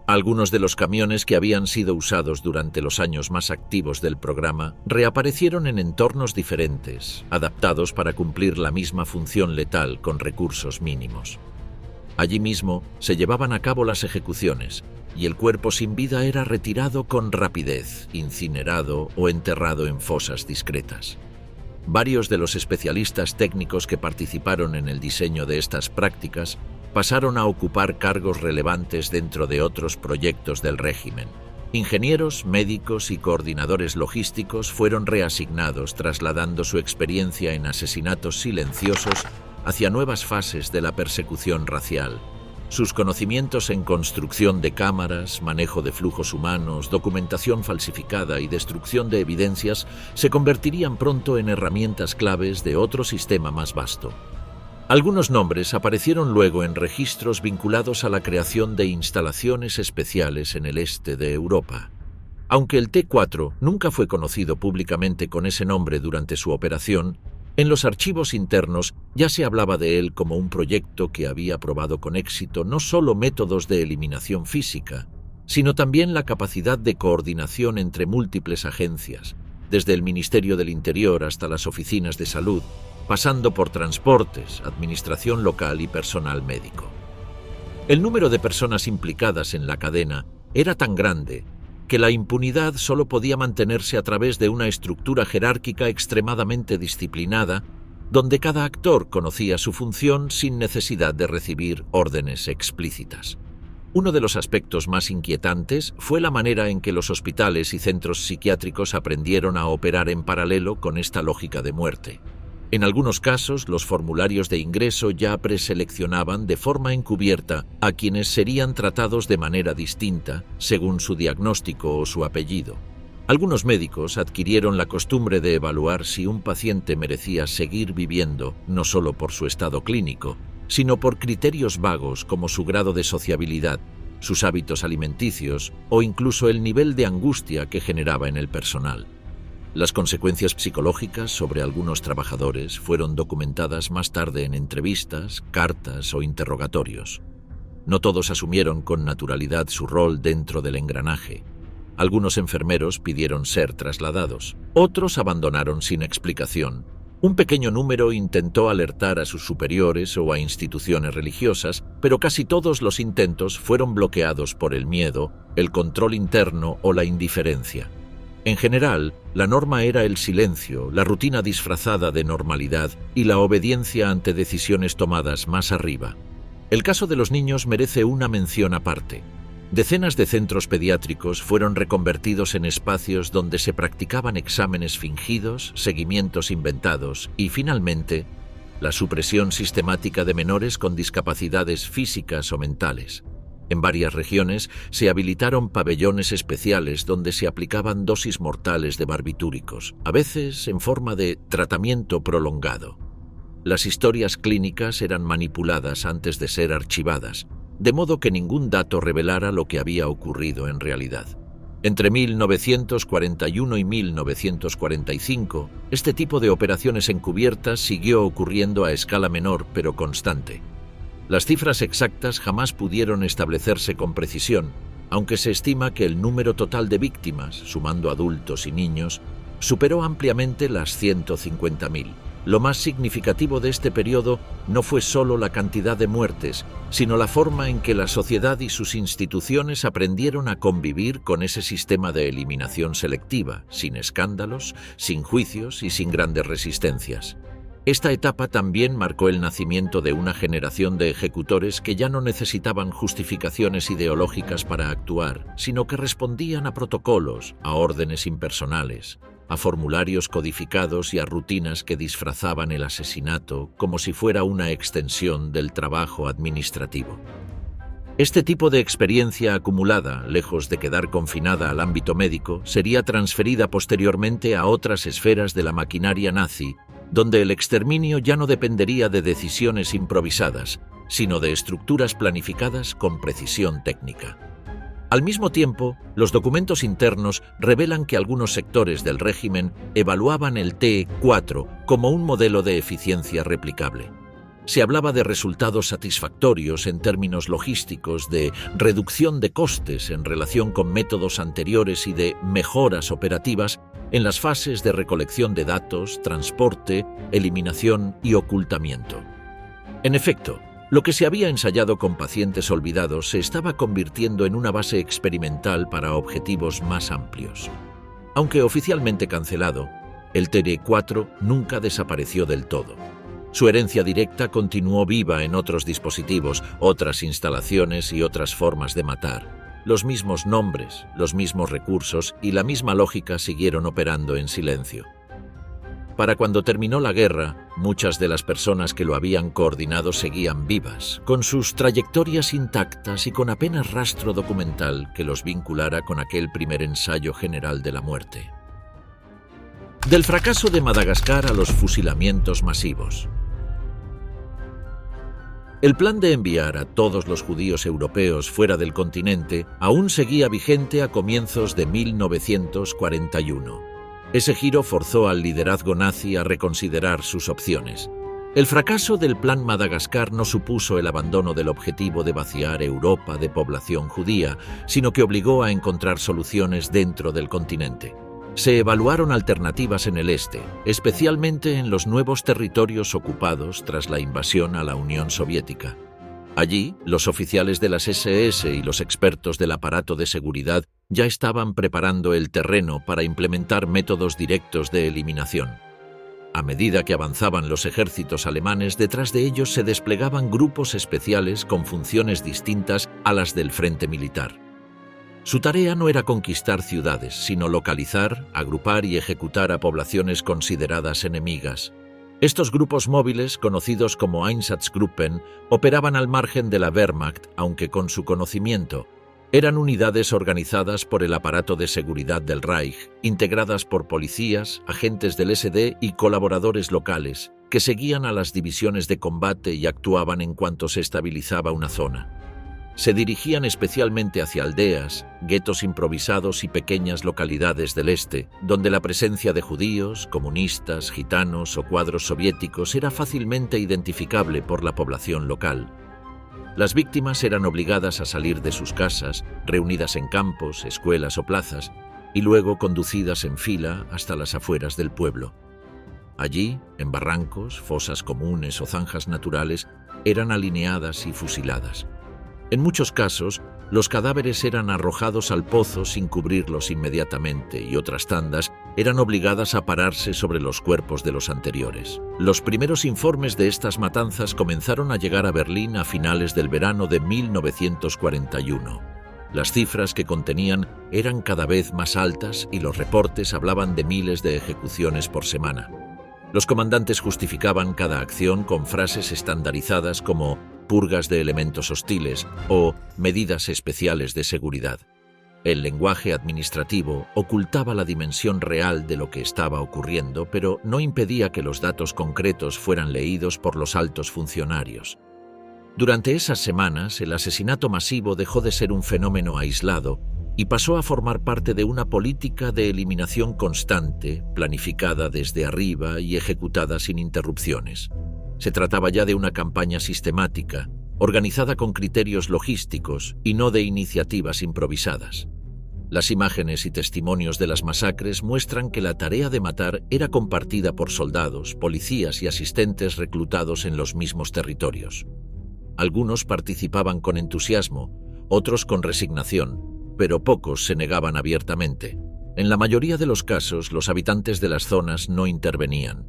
Algunos de los camiones que habían sido usados durante los años más activos del programa reaparecieron en entornos diferentes, adaptados para cumplir la misma función letal con recursos mínimos. Allí mismo se llevaban a cabo las ejecuciones, y el cuerpo sin vida era retirado con rapidez, incinerado o enterrado en fosas discretas. Varios de los especialistas técnicos que participaron en el diseño de estas prácticas pasaron a ocupar cargos relevantes dentro de otros proyectos del régimen. Ingenieros, médicos y coordinadores logísticos fueron reasignados, trasladando su experiencia en asesinatos silenciosos hacia nuevas fases de la persecución racial. Sus conocimientos en construcción de cámaras, manejo de flujos humanos, documentación falsificada y destrucción de evidencias se convertirían pronto en herramientas claves de otro sistema más vasto. Algunos nombres aparecieron luego en registros vinculados a la creación de instalaciones especiales en el este de Europa. Aunque el T4 nunca fue conocido públicamente con ese nombre durante su operación, en los archivos internos ya se hablaba de él como un proyecto que había probado con éxito no solo métodos de eliminación física, sino también la capacidad de coordinación entre múltiples agencias, desde el Ministerio del Interior hasta las oficinas de salud, pasando por transportes, administración local y personal médico. El número de personas implicadas en la cadena era tan grande que la impunidad solo podía mantenerse a través de una estructura jerárquica extremadamente disciplinada, donde cada actor conocía su función sin necesidad de recibir órdenes explícitas. Uno de los aspectos más inquietantes fue la manera en que los hospitales y centros psiquiátricos aprendieron a operar en paralelo con esta lógica de muerte. En algunos casos, los formularios de ingreso ya preseleccionaban de forma encubierta a quienes serían tratados de manera distinta según su diagnóstico o su apellido. Algunos médicos adquirieron la costumbre de evaluar si un paciente merecía seguir viviendo no solo por su estado clínico, sino por criterios vagos como su grado de sociabilidad, sus hábitos alimenticios o incluso el nivel de angustia que generaba en el personal. Las consecuencias psicológicas sobre algunos trabajadores fueron documentadas más tarde en entrevistas, cartas o interrogatorios. No todos asumieron con naturalidad su rol dentro del engranaje. Algunos enfermeros pidieron ser trasladados. Otros abandonaron sin explicación. Un pequeño número intentó alertar a sus superiores o a instituciones religiosas, pero casi todos los intentos fueron bloqueados por el miedo, el control interno o la indiferencia. En general, la norma era el silencio, la rutina disfrazada de normalidad y la obediencia ante decisiones tomadas más arriba. El caso de los niños merece una mención aparte. Decenas de centros pediátricos fueron reconvertidos en espacios donde se practicaban exámenes fingidos, seguimientos inventados y, finalmente, la supresión sistemática de menores con discapacidades físicas o mentales. En varias regiones se habilitaron pabellones especiales donde se aplicaban dosis mortales de barbitúricos, a veces en forma de tratamiento prolongado. Las historias clínicas eran manipuladas antes de ser archivadas, de modo que ningún dato revelara lo que había ocurrido en realidad. Entre 1941 y 1945, este tipo de operaciones encubiertas siguió ocurriendo a escala menor pero constante. Las cifras exactas jamás pudieron establecerse con precisión, aunque se estima que el número total de víctimas, sumando adultos y niños, superó ampliamente las 150.000. Lo más significativo de este periodo no fue solo la cantidad de muertes, sino la forma en que la sociedad y sus instituciones aprendieron a convivir con ese sistema de eliminación selectiva, sin escándalos, sin juicios y sin grandes resistencias. Esta etapa también marcó el nacimiento de una generación de ejecutores que ya no necesitaban justificaciones ideológicas para actuar, sino que respondían a protocolos, a órdenes impersonales, a formularios codificados y a rutinas que disfrazaban el asesinato como si fuera una extensión del trabajo administrativo. Este tipo de experiencia acumulada, lejos de quedar confinada al ámbito médico, sería transferida posteriormente a otras esferas de la maquinaria nazi, donde el exterminio ya no dependería de decisiones improvisadas, sino de estructuras planificadas con precisión técnica. Al mismo tiempo, los documentos internos revelan que algunos sectores del régimen evaluaban el T4 como un modelo de eficiencia replicable. Se hablaba de resultados satisfactorios en términos logísticos, de reducción de costes en relación con métodos anteriores y de mejoras operativas en las fases de recolección de datos, transporte, eliminación y ocultamiento. En efecto, lo que se había ensayado con pacientes olvidados se estaba convirtiendo en una base experimental para objetivos más amplios. Aunque oficialmente cancelado, el T4 nunca desapareció del todo. Su herencia directa continuó viva en otros dispositivos, otras instalaciones y otras formas de matar. Los mismos nombres, los mismos recursos y la misma lógica siguieron operando en silencio. Para cuando terminó la guerra, muchas de las personas que lo habían coordinado seguían vivas, con sus trayectorias intactas y con apenas rastro documental que los vinculara con aquel primer ensayo general de la muerte. Del fracaso de Madagascar a los fusilamientos masivos. El plan de enviar a todos los judíos europeos fuera del continente aún seguía vigente a comienzos de 1941. Ese giro forzó al liderazgo nazi a reconsiderar sus opciones. El fracaso del Plan Madagascar no supuso el abandono del objetivo de vaciar Europa de población judía, sino que obligó a encontrar soluciones dentro del continente. Se evaluaron alternativas en el este, especialmente en los nuevos territorios ocupados tras la invasión a la Unión Soviética. Allí, los oficiales de las SS y los expertos del aparato de seguridad ya estaban preparando el terreno para implementar métodos directos de eliminación. A medida que avanzaban los ejércitos alemanes, detrás de ellos se desplegaban grupos especiales con funciones distintas a las del frente militar. Su tarea no era conquistar ciudades, sino localizar, agrupar y ejecutar a poblaciones consideradas enemigas. Estos grupos móviles, conocidos como Einsatzgruppen, operaban al margen de la Wehrmacht, aunque con su conocimiento. Eran unidades organizadas por el aparato de seguridad del Reich, integradas por policías, agentes del SD y colaboradores locales, que seguían a las divisiones de combate y actuaban en cuanto se estabilizaba una zona. Se dirigían especialmente hacia aldeas, guetos improvisados y pequeñas localidades del este, donde la presencia de judíos, comunistas, gitanos o cuadros soviéticos era fácilmente identificable por la población local. Las víctimas eran obligadas a salir de sus casas, reunidas en campos, escuelas o plazas, y luego conducidas en fila hasta las afueras del pueblo. Allí, en barrancos, fosas comunes o zanjas naturales, eran alineadas y fusiladas. En muchos casos, los cadáveres eran arrojados al pozo sin cubrirlos inmediatamente y otras tandas eran obligadas a pararse sobre los cuerpos de los anteriores. Los primeros informes de estas matanzas comenzaron a llegar a Berlín a finales del verano de 1941. Las cifras que contenían eran cada vez más altas y los reportes hablaban de miles de ejecuciones por semana. Los comandantes justificaban cada acción con frases estandarizadas como purgas de elementos hostiles o medidas especiales de seguridad. El lenguaje administrativo ocultaba la dimensión real de lo que estaba ocurriendo, pero no impedía que los datos concretos fueran leídos por los altos funcionarios. Durante esas semanas, el asesinato masivo dejó de ser un fenómeno aislado y pasó a formar parte de una política de eliminación constante, planificada desde arriba y ejecutada sin interrupciones. Se trataba ya de una campaña sistemática, organizada con criterios logísticos y no de iniciativas improvisadas. Las imágenes y testimonios de las masacres muestran que la tarea de matar era compartida por soldados, policías y asistentes reclutados en los mismos territorios. Algunos participaban con entusiasmo, otros con resignación, pero pocos se negaban abiertamente. En la mayoría de los casos, los habitantes de las zonas no intervenían.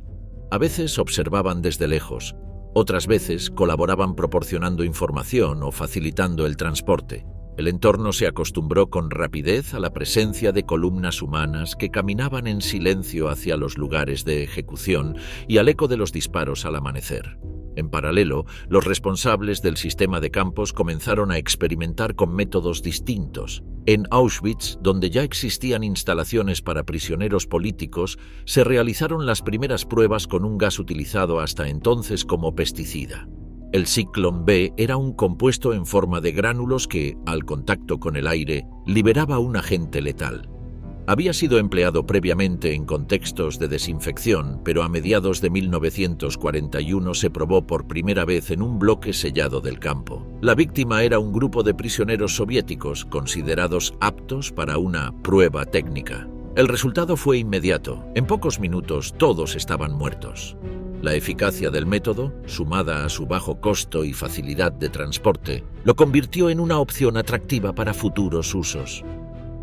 A veces observaban desde lejos, otras veces colaboraban proporcionando información o facilitando el transporte. El entorno se acostumbró con rapidez a la presencia de columnas humanas que caminaban en silencio hacia los lugares de ejecución y al eco de los disparos al amanecer. En paralelo, los responsables del sistema de campos comenzaron a experimentar con métodos distintos. En Auschwitz, donde ya existían instalaciones para prisioneros políticos, se realizaron las primeras pruebas con un gas utilizado hasta entonces como pesticida. El Zyklon B era un compuesto en forma de gránulos que, al contacto con el aire, liberaba un agente letal. Había sido empleado previamente en contextos de desinfección, pero a mediados de 1941 se probó por primera vez en un bloque sellado del campo. La víctima era un grupo de prisioneros soviéticos considerados aptos para una prueba técnica. El resultado fue inmediato. En pocos minutos todos estaban muertos. La eficacia del método, sumada a su bajo costo y facilidad de transporte, lo convirtió en una opción atractiva para futuros usos.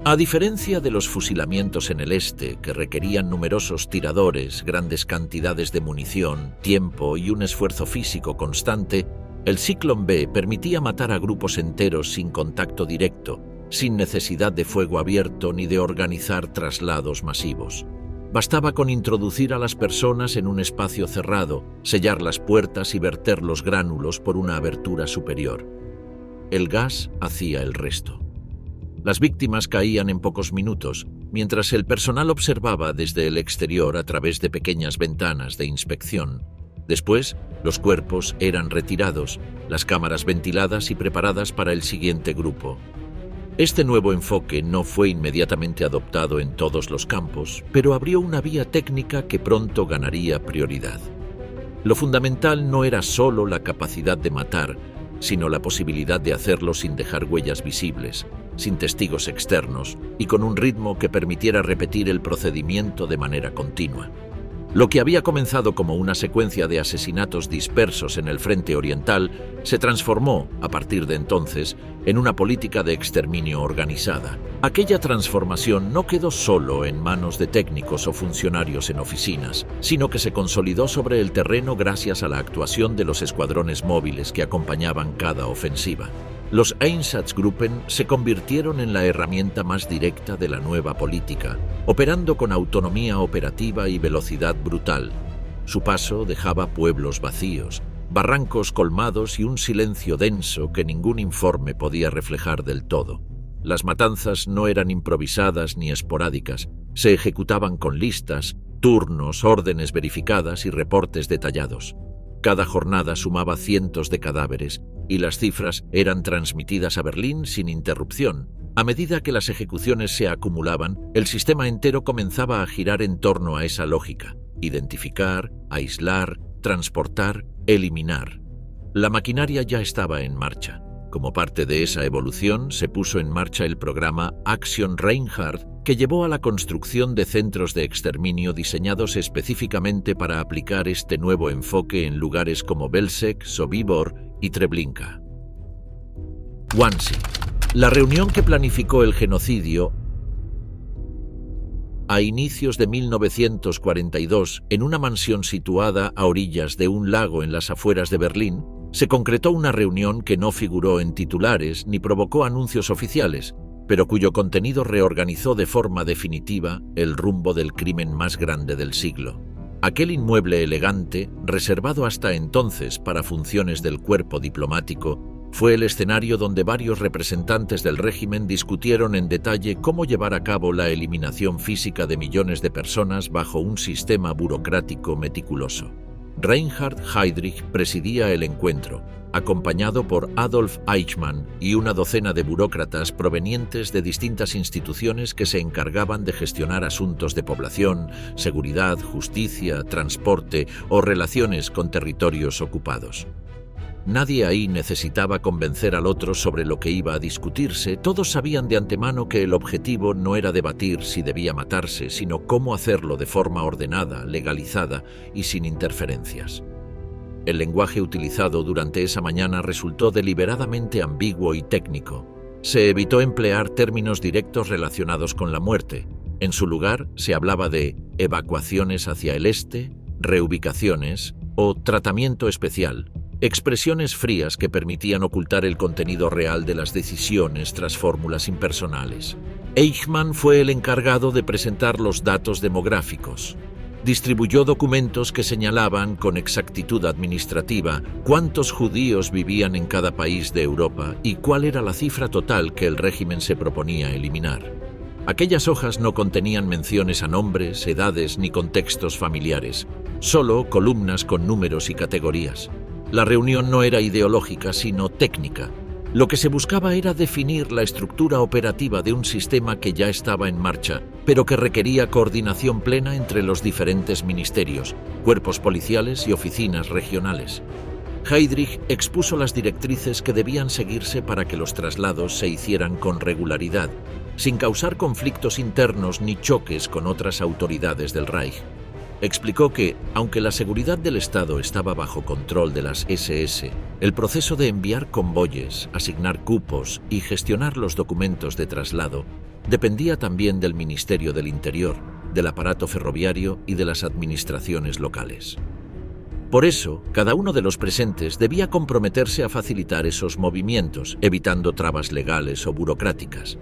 A diferencia de los fusilamientos en el este, que requerían numerosos tiradores, grandes cantidades de munición, tiempo y un esfuerzo físico constante, el Zyklon B permitía matar a grupos enteros sin contacto directo, sin necesidad de fuego abierto ni de organizar traslados masivos. Bastaba con introducir a las personas en un espacio cerrado, sellar las puertas y verter los gránulos por una abertura superior. El gas hacía el resto. Las víctimas caían en pocos minutos, mientras el personal observaba desde el exterior a través de pequeñas ventanas de inspección. Después, los cuerpos eran retirados, las cámaras ventiladas y preparadas para el siguiente grupo. Este nuevo enfoque no fue inmediatamente adoptado en todos los campos, pero abrió una vía técnica que pronto ganaría prioridad. Lo fundamental no era solo la capacidad de matar, sino la posibilidad de hacerlo sin dejar huellas visibles, sin testigos externos y con un ritmo que permitiera repetir el procedimiento de manera continua. Lo que había comenzado como una secuencia de asesinatos dispersos en el frente oriental se transformó, a partir de entonces, en una política de exterminio organizada. Aquella transformación no quedó solo en manos de técnicos o funcionarios en oficinas, sino que se consolidó sobre el terreno gracias a la actuación de los escuadrones móviles que acompañaban cada ofensiva. Los Einsatzgruppen se convirtieron en la herramienta más directa de la nueva política, operando con autonomía operativa y velocidad brutal. Su paso dejaba pueblos vacíos, barrancos colmados y un silencio denso que ningún informe podía reflejar del todo. Las matanzas no eran improvisadas ni esporádicas, se ejecutaban con listas, turnos, órdenes verificadas y reportes detallados. Cada jornada sumaba cientos de cadáveres y las cifras eran transmitidas a Berlín sin interrupción. A medida que las ejecuciones se acumulaban, el sistema entero comenzaba a girar en torno a esa lógica: identificar, aislar, transportar, eliminar. La maquinaria ya estaba en marcha. Como parte de esa evolución, se puso en marcha el programa Action Reinhardt, que llevó a la construcción de centros de exterminio diseñados específicamente para aplicar este nuevo enfoque en lugares como Belzec, Sobibor y Treblinka. Wannsee. La reunión que planificó el genocidio a inicios de 1942, en una mansión situada a orillas de un lago en las afueras de Berlín, se concretó una reunión que no figuró en titulares ni provocó anuncios oficiales, pero cuyo contenido reorganizó de forma definitiva el rumbo del crimen más grande del siglo. Aquel inmueble elegante, reservado hasta entonces para funciones del cuerpo diplomático, fue el escenario donde varios representantes del régimen discutieron en detalle cómo llevar a cabo la eliminación física de millones de personas bajo un sistema burocrático meticuloso. Reinhard Heydrich presidía el encuentro, acompañado por Adolf Eichmann y una docena de burócratas provenientes de distintas instituciones que se encargaban de gestionar asuntos de población, seguridad, justicia, transporte o relaciones con territorios ocupados. Nadie ahí necesitaba convencer al otro sobre lo que iba a discutirse. Todos sabían de antemano que el objetivo no era debatir si debía matarse, sino cómo hacerlo de forma ordenada, legalizada y sin interferencias. El lenguaje utilizado durante esa mañana resultó deliberadamente ambiguo y técnico. Se evitó emplear términos directos relacionados con la muerte. En su lugar, se hablaba de evacuaciones hacia el este, reubicaciones o tratamiento especial. Expresiones frías que permitían ocultar el contenido real de las decisiones tras fórmulas impersonales. Eichmann fue el encargado de presentar los datos demográficos. Distribuyó documentos que señalaban con exactitud administrativa cuántos judíos vivían en cada país de Europa y cuál era la cifra total que el régimen se proponía eliminar. Aquellas hojas no contenían menciones a nombres, edades ni contextos familiares, solo columnas con números y categorías. La reunión no era ideológica, sino técnica. Lo que se buscaba era definir la estructura operativa de un sistema que ya estaba en marcha, pero que requería coordinación plena entre los diferentes ministerios, cuerpos policiales y oficinas regionales. Heydrich expuso las directrices que debían seguirse para que los traslados se hicieran con regularidad, sin causar conflictos internos ni choques con otras autoridades del Reich. Explicó que, aunque la seguridad del Estado estaba bajo control de las SS, el proceso de enviar convoyes, asignar cupos y gestionar los documentos de traslado dependía también del Ministerio del Interior, del aparato ferroviario y de las administraciones locales. Por eso, cada uno de los presentes debía comprometerse a facilitar esos movimientos, evitando trabas legales o burocráticas.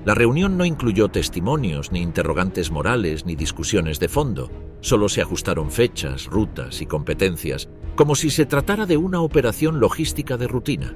La reunión no incluyó testimonios, ni interrogantes morales, ni discusiones de fondo. Solo se ajustaron fechas, rutas y competencias, como si se tratara de una operación logística de rutina.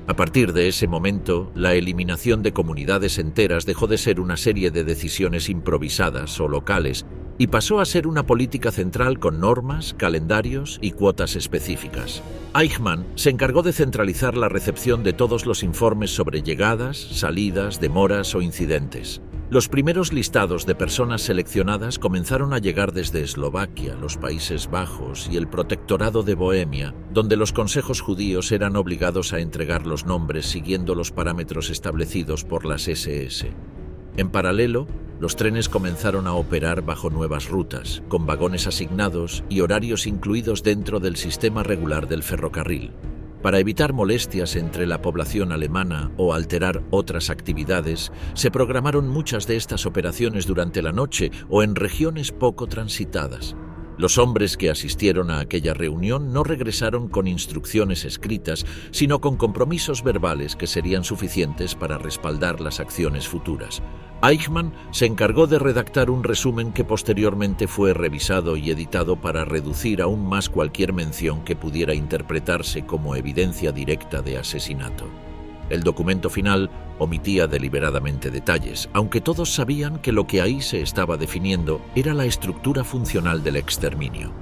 A partir de ese momento, la eliminación de comunidades enteras dejó de ser una serie de decisiones improvisadas o locales y pasó a ser una política central con normas, calendarios y cuotas específicas. Eichmann se encargó de centralizar la recepción de todos los informes sobre llegadas, salidas, demoras o incidentes. Los primeros listados de personas seleccionadas comenzaron a llegar desde Eslovaquia, los Países Bajos y el Protectorado de Bohemia, donde los consejos judíos eran obligados a entregar los nombres siguiendo los parámetros establecidos por las SS. En paralelo, los trenes comenzaron a operar bajo nuevas rutas, con vagones asignados y horarios incluidos dentro del sistema regular del ferrocarril. Para evitar molestias entre la población alemana o alterar otras actividades, se programaron muchas de estas operaciones durante la noche o en regiones poco transitadas. Los hombres que asistieron a aquella reunión no regresaron con instrucciones escritas, sino con compromisos verbales que serían suficientes para respaldar las acciones futuras. Eichmann se encargó de redactar un resumen que posteriormente fue revisado y editado para reducir aún más cualquier mención que pudiera interpretarse como evidencia directa de asesinato. El documento final omitía deliberadamente detalles, aunque todos sabían que lo que ahí se estaba definiendo era la estructura funcional del exterminio.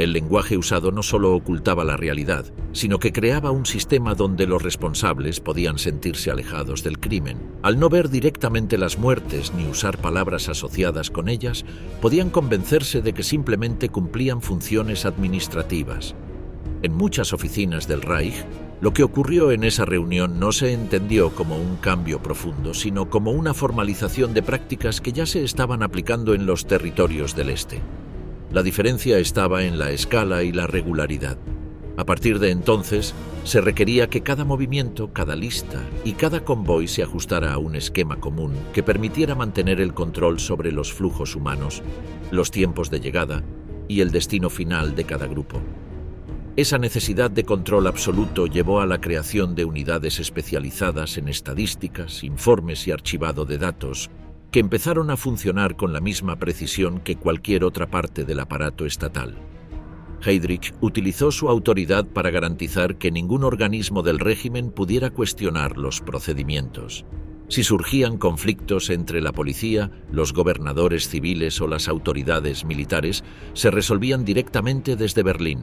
El lenguaje usado no solo ocultaba la realidad, sino que creaba un sistema donde los responsables podían sentirse alejados del crimen. Al no ver directamente las muertes ni usar palabras asociadas con ellas, podían convencerse de que simplemente cumplían funciones administrativas. En muchas oficinas del Reich, lo que ocurrió en esa reunión no se entendió como un cambio profundo, sino como una formalización de prácticas que ya se estaban aplicando en los territorios del Este. La diferencia estaba en la escala y la regularidad. A partir de entonces, se requería que cada movimiento, cada lista y cada convoy se ajustara a un esquema común que permitiera mantener el control sobre los flujos humanos, los tiempos de llegada y el destino final de cada grupo. Esa necesidad de control absoluto llevó a la creación de unidades especializadas en estadísticas, informes y archivado de datos, que empezaron a funcionar con la misma precisión que cualquier otra parte del aparato estatal. Heydrich utilizó su autoridad para garantizar que ningún organismo del régimen pudiera cuestionar los procedimientos. Si surgían conflictos entre la policía, los gobernadores civiles o las autoridades militares, se resolvían directamente desde Berlín.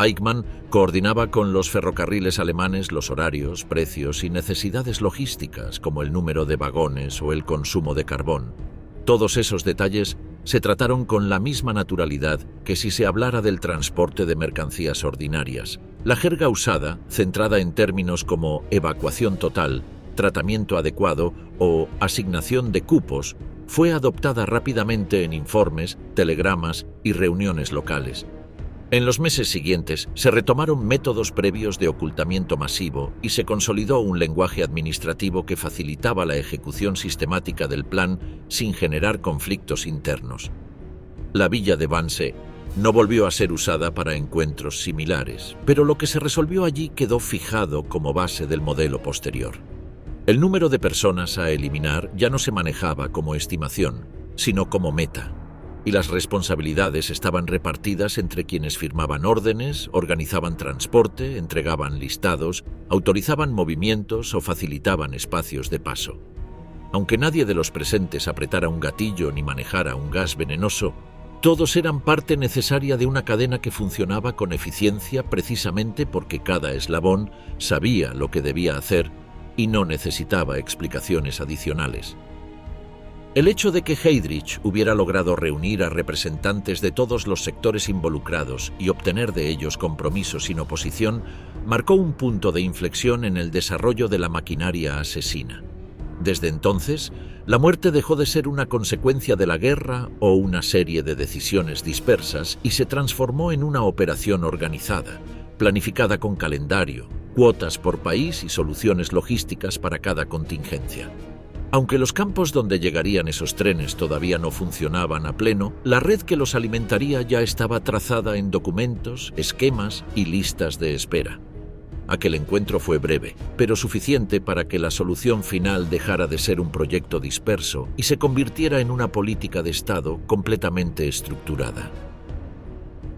Eichmann coordinaba con los ferrocarriles alemanes los horarios, precios y necesidades logísticas, como el número de vagones o el consumo de carbón. Todos esos detalles se trataron con la misma naturalidad que si se hablara del transporte de mercancías ordinarias. La jerga usada, centrada en términos como evacuación total, tratamiento adecuado o asignación de cupos, fue adoptada rápidamente en informes, telegramas y reuniones locales. En los meses siguientes se retomaron métodos previos de ocultamiento masivo y se consolidó un lenguaje administrativo que facilitaba la ejecución sistemática del plan sin generar conflictos internos. La villa de Wannsee no volvió a ser usada para encuentros similares, pero lo que se resolvió allí quedó fijado como base del modelo posterior. El número de personas a eliminar ya no se manejaba como estimación, sino como meta, y las responsabilidades estaban repartidas entre quienes firmaban órdenes, organizaban transporte, entregaban listados, autorizaban movimientos o facilitaban espacios de paso. Aunque nadie de los presentes apretara un gatillo ni manejara un gas venenoso, todos eran parte necesaria de una cadena que funcionaba con eficiencia precisamente porque cada eslabón sabía lo que debía hacer y no necesitaba explicaciones adicionales. El hecho de que Heydrich hubiera logrado reunir a representantes de todos los sectores involucrados y obtener de ellos compromisos sin oposición marcó un punto de inflexión en el desarrollo de la maquinaria asesina. Desde entonces, la muerte dejó de ser una consecuencia de la guerra o una serie de decisiones dispersas y se transformó en una operación organizada, planificada con calendario, cuotas por país y soluciones logísticas para cada contingencia. Aunque los campos donde llegarían esos trenes todavía no funcionaban a pleno, la red que los alimentaría ya estaba trazada en documentos, esquemas y listas de espera. Aquel encuentro fue breve, pero suficiente para que la solución final dejara de ser un proyecto disperso y se convirtiera en una política de Estado completamente estructurada.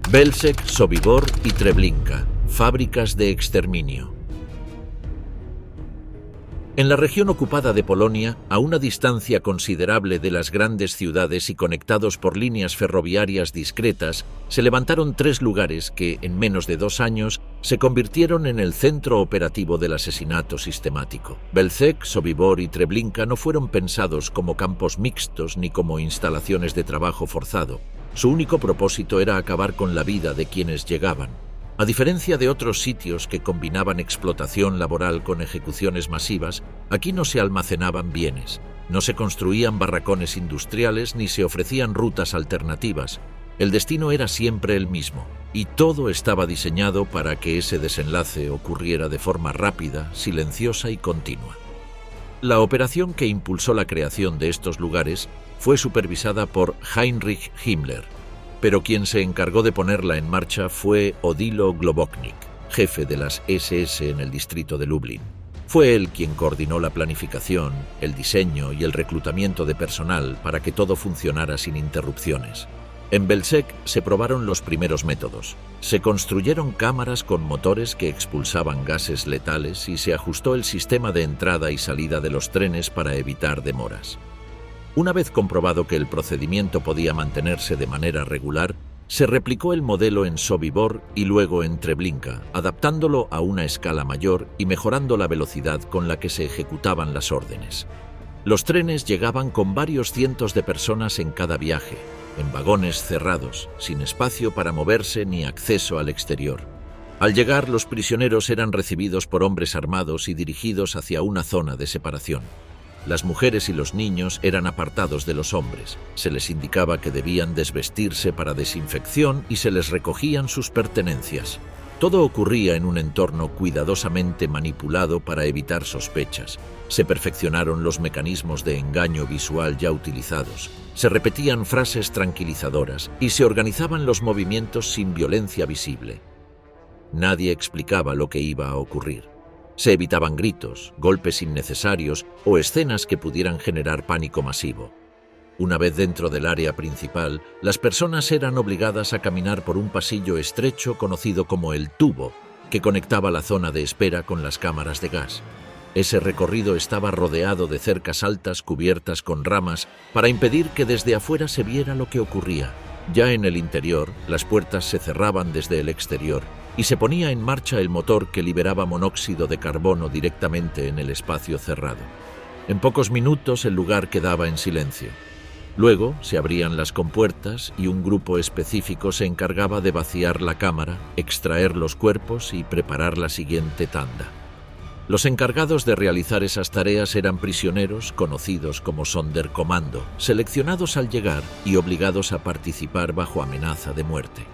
Belzec, Sobibor y Treblinka, fábricas de exterminio. En la región ocupada de Polonia, a una distancia considerable de las grandes ciudades y conectados por líneas ferroviarias discretas, se levantaron 3 lugares que, en menos de 2 años, se convirtieron en el centro operativo del asesinato sistemático. Belzec, Sobibor y Treblinka no fueron pensados como campos mixtos ni como instalaciones de trabajo forzado. Su único propósito era acabar con la vida de quienes llegaban. A diferencia de otros sitios que combinaban explotación laboral con ejecuciones masivas, aquí no se almacenaban bienes, no se construían barracones industriales ni se ofrecían rutas alternativas. El destino era siempre el mismo, y todo estaba diseñado para que ese desenlace ocurriera de forma rápida, silenciosa y continua. La operación que impulsó la creación de estos lugares fue supervisada por Heinrich Himmler, pero quien se encargó de ponerla en marcha fue Odilo Globoknik, jefe de las SS en el distrito de Lublin. Fue él quien coordinó la planificación, el diseño y el reclutamiento de personal para que todo funcionara sin interrupciones. En Belzec se probaron los primeros métodos. Se construyeron cámaras con motores que expulsaban gases letales y se ajustó el sistema de entrada y salida de los trenes para evitar demoras. Una vez comprobado que el procedimiento podía mantenerse de manera regular, se replicó el modelo en Sobibor y luego en Treblinka, adaptándolo a una escala mayor y mejorando la velocidad con la que se ejecutaban las órdenes. Los trenes llegaban con varios cientos de personas en cada viaje, en vagones cerrados, sin espacio para moverse ni acceso al exterior. Al llegar, los prisioneros eran recibidos por hombres armados y dirigidos hacia una zona de separación. Las mujeres y los niños eran apartados de los hombres. Se les indicaba que debían desvestirse para desinfección y se les recogían sus pertenencias. Todo ocurría en un entorno cuidadosamente manipulado para evitar sospechas. Se perfeccionaron los mecanismos de engaño visual ya utilizados. Se repetían frases tranquilizadoras y se organizaban los movimientos sin violencia visible. Nadie explicaba lo que iba a ocurrir. Se evitaban gritos, golpes innecesarios o escenas que pudieran generar pánico masivo. Una vez dentro del área principal, las personas eran obligadas a caminar por un pasillo estrecho conocido como el tubo, que conectaba la zona de espera con las cámaras de gas. Ese recorrido estaba rodeado de cercas altas cubiertas con ramas para impedir que desde afuera se viera lo que ocurría. Ya en el interior, las puertas se cerraban desde el exterior y se ponía en marcha el motor que liberaba monóxido de carbono directamente en el espacio cerrado. En pocos minutos el lugar quedaba en silencio. Luego se abrían las compuertas y un grupo específico se encargaba de vaciar la cámara, extraer los cuerpos y preparar la siguiente tanda. Los encargados de realizar esas tareas eran prisioneros conocidos como Sonderkommando, seleccionados al llegar y obligados a participar bajo amenaza de muerte.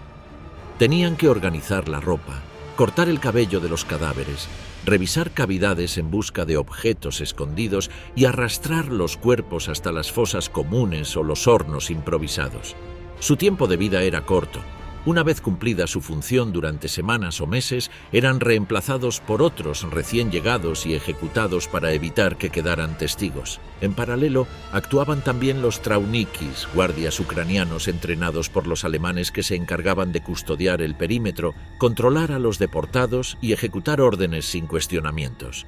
Tenían que organizar la ropa, cortar el cabello de los cadáveres, revisar cavidades en busca de objetos escondidos y arrastrar los cuerpos hasta las fosas comunes o los hornos improvisados. Su tiempo de vida era corto. Una vez cumplida su función durante semanas o meses, eran reemplazados por otros recién llegados y ejecutados para evitar que quedaran testigos. En paralelo, actuaban también los traunikis, guardias ucranianos entrenados por los alemanes que se encargaban de custodiar el perímetro, controlar a los deportados y ejecutar órdenes sin cuestionamientos.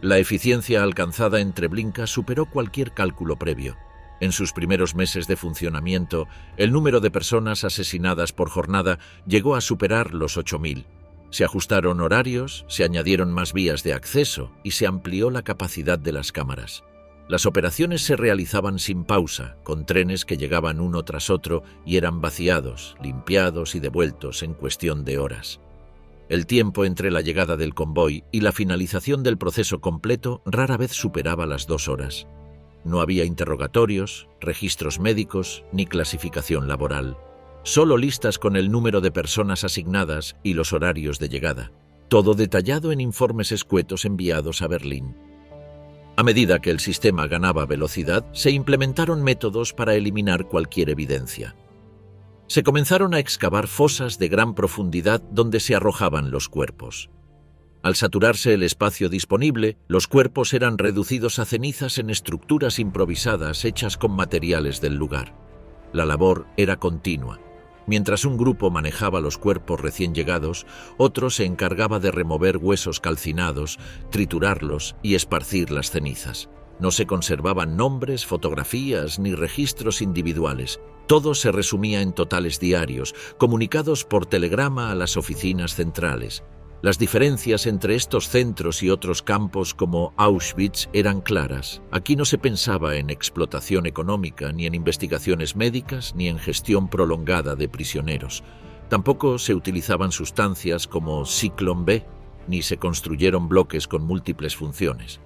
La eficiencia alcanzada en Treblinka superó cualquier cálculo previo. En sus primeros meses de funcionamiento, el número de personas asesinadas por jornada llegó a superar los 8.000. Se ajustaron horarios, se añadieron más vías de acceso y se amplió la capacidad de las cámaras. Las operaciones se realizaban sin pausa, con trenes que llegaban uno tras otro y eran vaciados, limpiados y devueltos en cuestión de horas. El tiempo entre la llegada del convoy y la finalización del proceso completo rara vez superaba las 2 horas. No había interrogatorios, registros médicos ni clasificación laboral. Solo listas con el número de personas asignadas y los horarios de llegada. Todo detallado en informes escuetos enviados a Berlín. A medida que el sistema ganaba velocidad, se implementaron métodos para eliminar cualquier evidencia. Se comenzaron a excavar fosas de gran profundidad donde se arrojaban los cuerpos. Al saturarse el espacio disponible, los cuerpos eran reducidos a cenizas en estructuras improvisadas hechas con materiales del lugar. La labor era continua. Mientras un grupo manejaba los cuerpos recién llegados, otro se encargaba de remover huesos calcinados, triturarlos y esparcir las cenizas. No se conservaban nombres, fotografías ni registros individuales. Todo se resumía en totales diarios, comunicados por telegrama a las oficinas centrales. Las diferencias entre estos centros y otros campos como Auschwitz eran claras. Aquí no se pensaba en explotación económica, ni en investigaciones médicas, ni en gestión prolongada de prisioneros. Tampoco se utilizaban sustancias como Zyklon B, ni se construyeron bloques con múltiples funciones.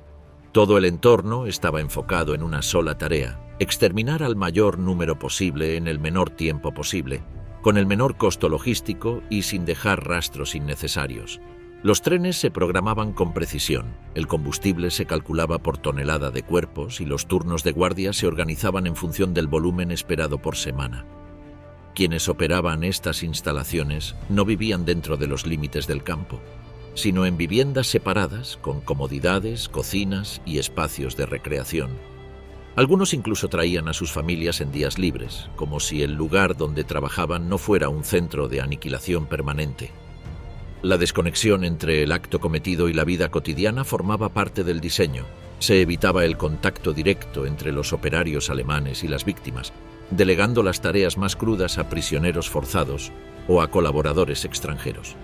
Todo el entorno estaba enfocado en una sola tarea: exterminar al mayor número posible en el menor tiempo posible, con el menor costo logístico y sin dejar rastros innecesarios. Los trenes se programaban con precisión, el combustible se calculaba por tonelada de cuerpos y los turnos de guardia se organizaban en función del volumen esperado por semana. Quienes operaban estas instalaciones no vivían dentro de los límites del campo, sino en viviendas separadas con comodidades, cocinas y espacios de recreación. Algunos incluso traían a sus familias en días libres, como si el lugar donde trabajaban no fuera un centro de aniquilación permanente. La desconexión entre el acto cometido y la vida cotidiana formaba parte del diseño. Se evitaba el contacto directo entre los operarios alemanes y las víctimas, delegando las tareas más crudas a prisioneros forzados o a colaboradores extranjeros.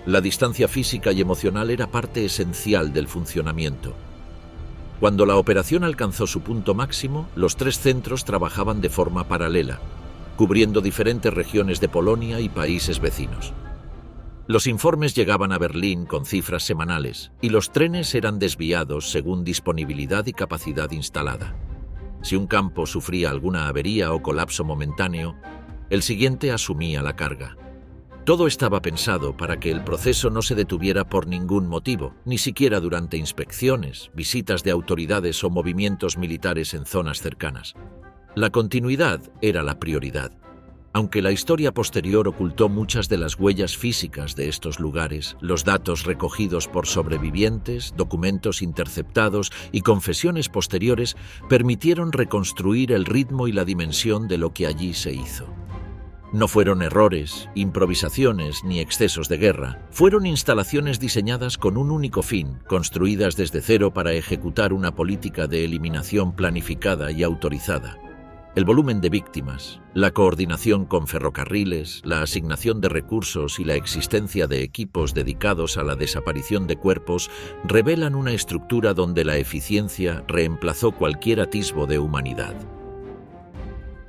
La distancia física y emocional era parte esencial del funcionamiento. Cuando la operación alcanzó su punto máximo, los 3 centros trabajaban de forma paralela, cubriendo diferentes regiones de Polonia y países vecinos. Los informes llegaban a Berlín con cifras semanales y los trenes eran desviados según disponibilidad y capacidad instalada. Si un campo sufría alguna avería o colapso momentáneo, el siguiente asumía la carga. Todo estaba pensado para que el proceso no se detuviera por ningún motivo, ni siquiera durante inspecciones, visitas de autoridades o movimientos militares en zonas cercanas. La continuidad era la prioridad. Aunque la historia posterior ocultó muchas de las huellas físicas de estos lugares, los datos recogidos por sobrevivientes, documentos interceptados y confesiones posteriores permitieron reconstruir el ritmo y la dimensión de lo que allí se hizo. No fueron errores, improvisaciones ni excesos de guerra. Fueron instalaciones diseñadas con un único fin, construidas desde cero para ejecutar una política de eliminación planificada y autorizada. El volumen de víctimas, la coordinación con ferrocarriles, la asignación de recursos y la existencia de equipos dedicados a la desaparición de cuerpos revelan una estructura donde la eficiencia reemplazó cualquier atisbo de humanidad.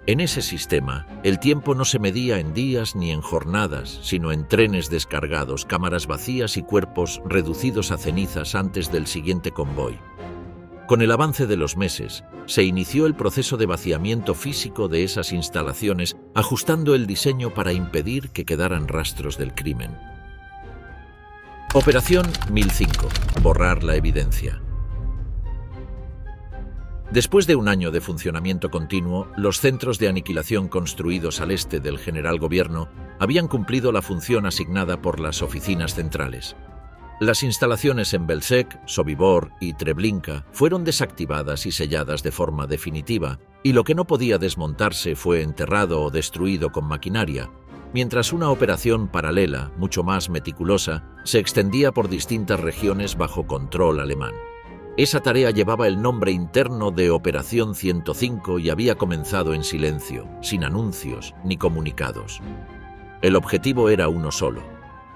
En ese sistema, el tiempo no se medía en días ni en jornadas, sino en trenes descargados, cámaras vacías y cuerpos reducidos a cenizas antes del siguiente convoy. Con el avance de los meses, se inició el proceso de vaciamiento físico de esas instalaciones, ajustando el diseño para impedir que quedaran rastros del crimen. Operación 1005. Borrar la evidencia. Después de un año de funcionamiento continuo, los centros de aniquilación construidos al este del General Gobierno habían cumplido la función asignada por las oficinas centrales. Las instalaciones en Belzec, Sobibor y Treblinka fueron desactivadas y selladas de forma definitiva, y lo que no podía desmontarse fue enterrado o destruido con maquinaria, mientras una operación paralela, mucho más meticulosa, se extendía por distintas regiones bajo control alemán. Esa tarea llevaba el nombre interno de Operación 105 y había comenzado en silencio, sin anuncios ni comunicados. El objetivo era uno solo: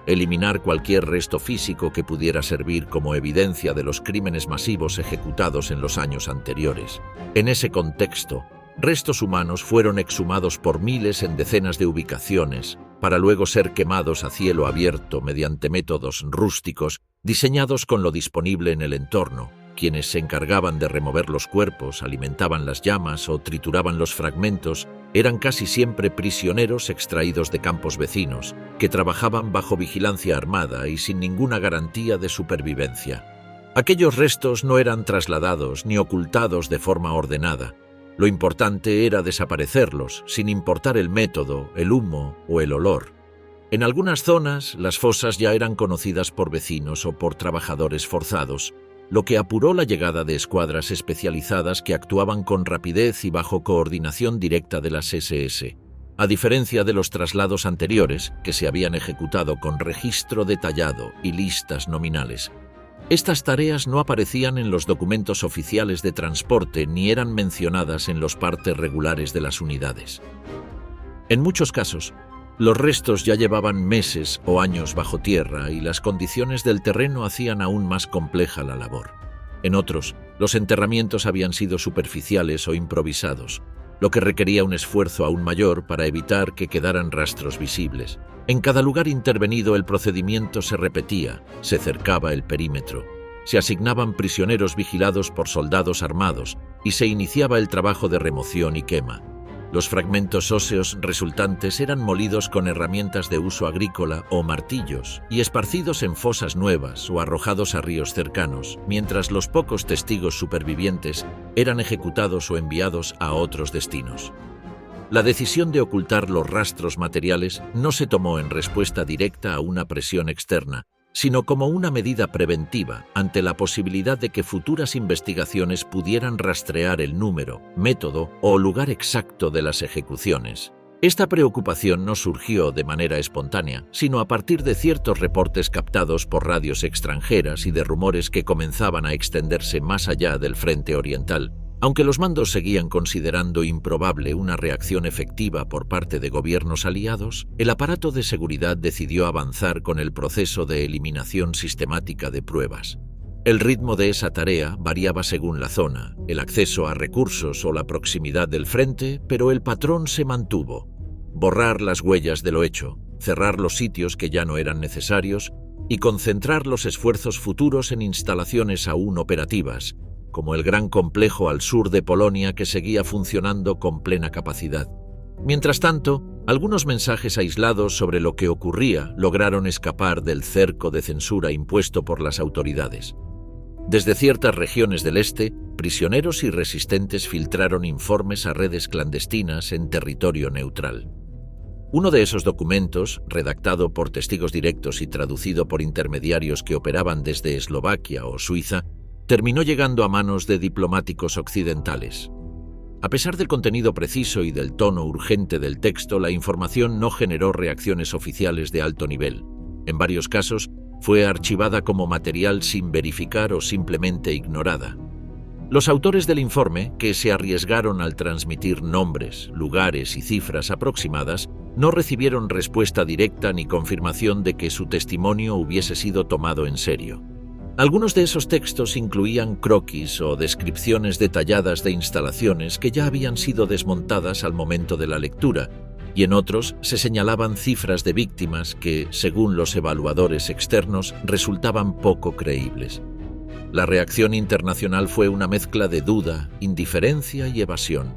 eliminar cualquier resto físico que pudiera servir como evidencia de los crímenes masivos ejecutados en los años anteriores. En ese contexto, restos humanos fueron exhumados por miles en decenas de ubicaciones, para luego ser quemados a cielo abierto mediante métodos rústicos diseñados con lo disponible en el entorno. Quienes se encargaban de remover los cuerpos, alimentaban las llamas o trituraban los fragmentos eran casi siempre prisioneros extraídos de campos vecinos, que trabajaban bajo vigilancia armada y sin ninguna garantía de supervivencia. Aquellos restos no eran trasladados ni ocultados de forma ordenada. Lo importante era desaparecerlos, sin importar el método, el humo o el olor. En algunas zonas, las fosas ya eran conocidas por vecinos o por trabajadores forzados, lo que apuró la llegada de escuadras especializadas que actuaban con rapidez y bajo coordinación directa de las SS. A diferencia de los traslados anteriores, que se habían ejecutado con registro detallado y listas nominales, estas tareas no aparecían en los documentos oficiales de transporte ni eran mencionadas en los partes regulares de las unidades. En muchos casos, los restos ya llevaban meses o años bajo tierra y las condiciones del terreno hacían aún más compleja la labor. En otros, los enterramientos habían sido superficiales o improvisados, lo que requería un esfuerzo aún mayor para evitar que quedaran rastros visibles. En cada lugar intervenido el procedimiento se repetía, se cercaba el perímetro, se asignaban prisioneros vigilados por soldados armados y se iniciaba el trabajo de remoción y quema. Los fragmentos óseos resultantes eran molidos con herramientas de uso agrícola o martillos y esparcidos en fosas nuevas o arrojados a ríos cercanos, mientras los pocos testigos supervivientes eran ejecutados o enviados a otros destinos. La decisión de ocultar los rastros materiales no se tomó en respuesta directa a una presión externa, sino como una medida preventiva ante la posibilidad de que futuras investigaciones pudieran rastrear el número, método o lugar exacto de las ejecuciones. Esta preocupación no surgió de manera espontánea, sino a partir de ciertos reportes captados por radios extranjeras y de rumores que comenzaban a extenderse más allá del frente oriental. Aunque los mandos seguían considerando improbable una reacción efectiva por parte de gobiernos aliados, el aparato de seguridad decidió avanzar con el proceso de eliminación sistemática de pruebas. El ritmo de esa tarea variaba según la zona, el acceso a recursos o la proximidad del frente, pero el patrón se mantuvo: borrar las huellas de lo hecho, cerrar los sitios que ya no eran necesarios y concentrar los esfuerzos futuros en instalaciones aún operativas, como el gran complejo al sur de Polonia que seguía funcionando con plena capacidad. Mientras tanto, algunos mensajes aislados sobre lo que ocurría lograron escapar del cerco de censura impuesto por las autoridades. Desde ciertas regiones del este, prisioneros y resistentes filtraron informes a redes clandestinas en territorio neutral. Uno de esos documentos, redactado por testigos directos y traducido por intermediarios que operaban desde Eslovaquia o Suiza, terminó llegando a manos de diplomáticos occidentales. A pesar del contenido preciso y del tono urgente del texto, la información no generó reacciones oficiales de alto nivel. En varios casos, fue archivada como material sin verificar o simplemente ignorada. Los autores del informe, que se arriesgaron al transmitir nombres, lugares y cifras aproximadas, no recibieron respuesta directa ni confirmación de que su testimonio hubiese sido tomado en serio. Algunos de esos textos incluían croquis o descripciones detalladas de instalaciones que ya habían sido desmontadas al momento de la lectura, y en otros se señalaban cifras de víctimas que, según los evaluadores externos, resultaban poco creíbles. La reacción internacional fue una mezcla de duda, indiferencia y evasión.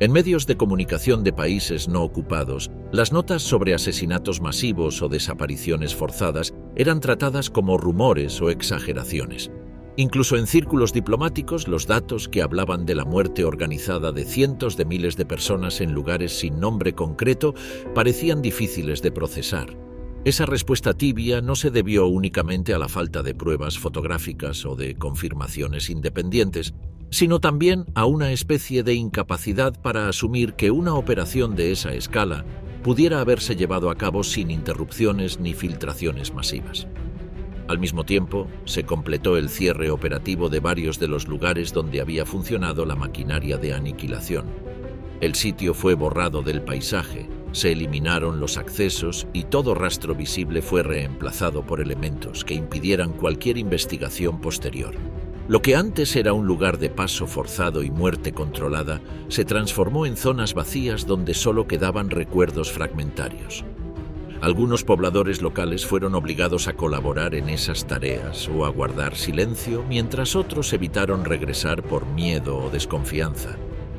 En medios de comunicación de países no ocupados, las notas sobre asesinatos masivos o desapariciones forzadas eran tratadas como rumores o exageraciones. Incluso en círculos diplomáticos, los datos que hablaban de la muerte organizada de cientos de miles de personas en lugares sin nombre concreto parecían difíciles de procesar. Esa respuesta tibia no se debió únicamente a la falta de pruebas fotográficas o de confirmaciones independientes, sino también a una especie de incapacidad para asumir que una operación de esa escala pudiera haberse llevado a cabo sin interrupciones ni filtraciones masivas. Al mismo tiempo, se completó el cierre operativo de varios de los lugares donde había funcionado la maquinaria de aniquilación. El sitio fue borrado del paisaje, se eliminaron los accesos y todo rastro visible fue reemplazado por elementos que impidieran cualquier investigación posterior. Lo que antes era un lugar de paso forzado y muerte controlada, se transformó en zonas vacías donde solo quedaban recuerdos fragmentarios. Algunos pobladores locales fueron obligados a colaborar en esas tareas o a guardar silencio, mientras otros evitaron regresar por miedo o desconfianza.